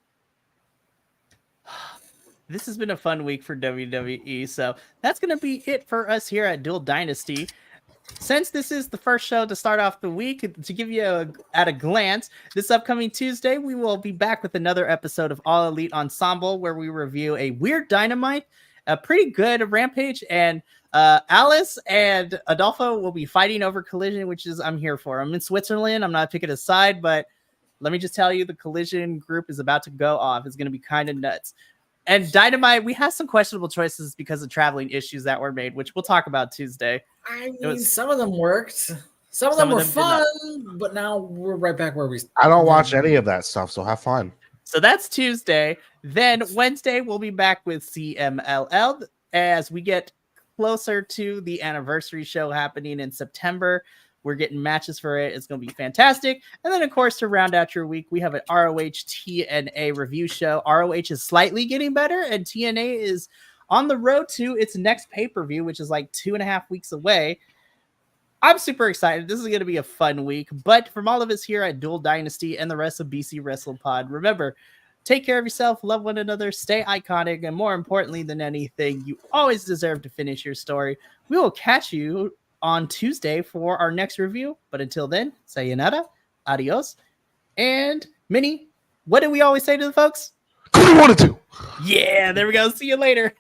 Speaker 2: This has been a fun week for WWE. So that's going to be it for us here at Dual Dynasty. Since this is the first show to start off the week, to give you at a glance, this upcoming Tuesday, we will be back with another episode of All Elite Ensemble, where we review a Weird Dynamite a pretty good Rampage, and Alice and Adolfo will be fighting over Collision, which is I'm here for. I'm in Switzerland. I'm not picking a side, but let me just tell you, the Collision group is about to go off. It's going to be kind of nuts. And Dynamite, we have some questionable choices because of traveling issues that were made, which we'll talk about Tuesday.
Speaker 4: I mean, some of them worked. Some of them were fun, but now we're right back where we.
Speaker 3: I don't watch any of that stuff, so have fun.
Speaker 2: So that's Tuesday. Then Wednesday, we'll be back with CMLL as we get closer to the anniversary show happening in September. We're getting matches for it. It's going to be fantastic. And then, of course, to round out your week, we have an ROH TNA review show. ROH is slightly getting better, and TNA is on the road to its next pay-per-view, which is like 2.5 weeks away. I'm super excited. This is going to be a fun week. But from all of us here at Dual Dynasty and the rest of BC WrestlePod, remember, take care of yourself, love one another, stay iconic, and more importantly than anything, you always deserve to finish your story. We will catch you on Tuesday for our next review. But until then, sayonara, adios, and Minnie, what do we always say to the folks?
Speaker 3: 21-2.
Speaker 2: Yeah, there we go. See you later.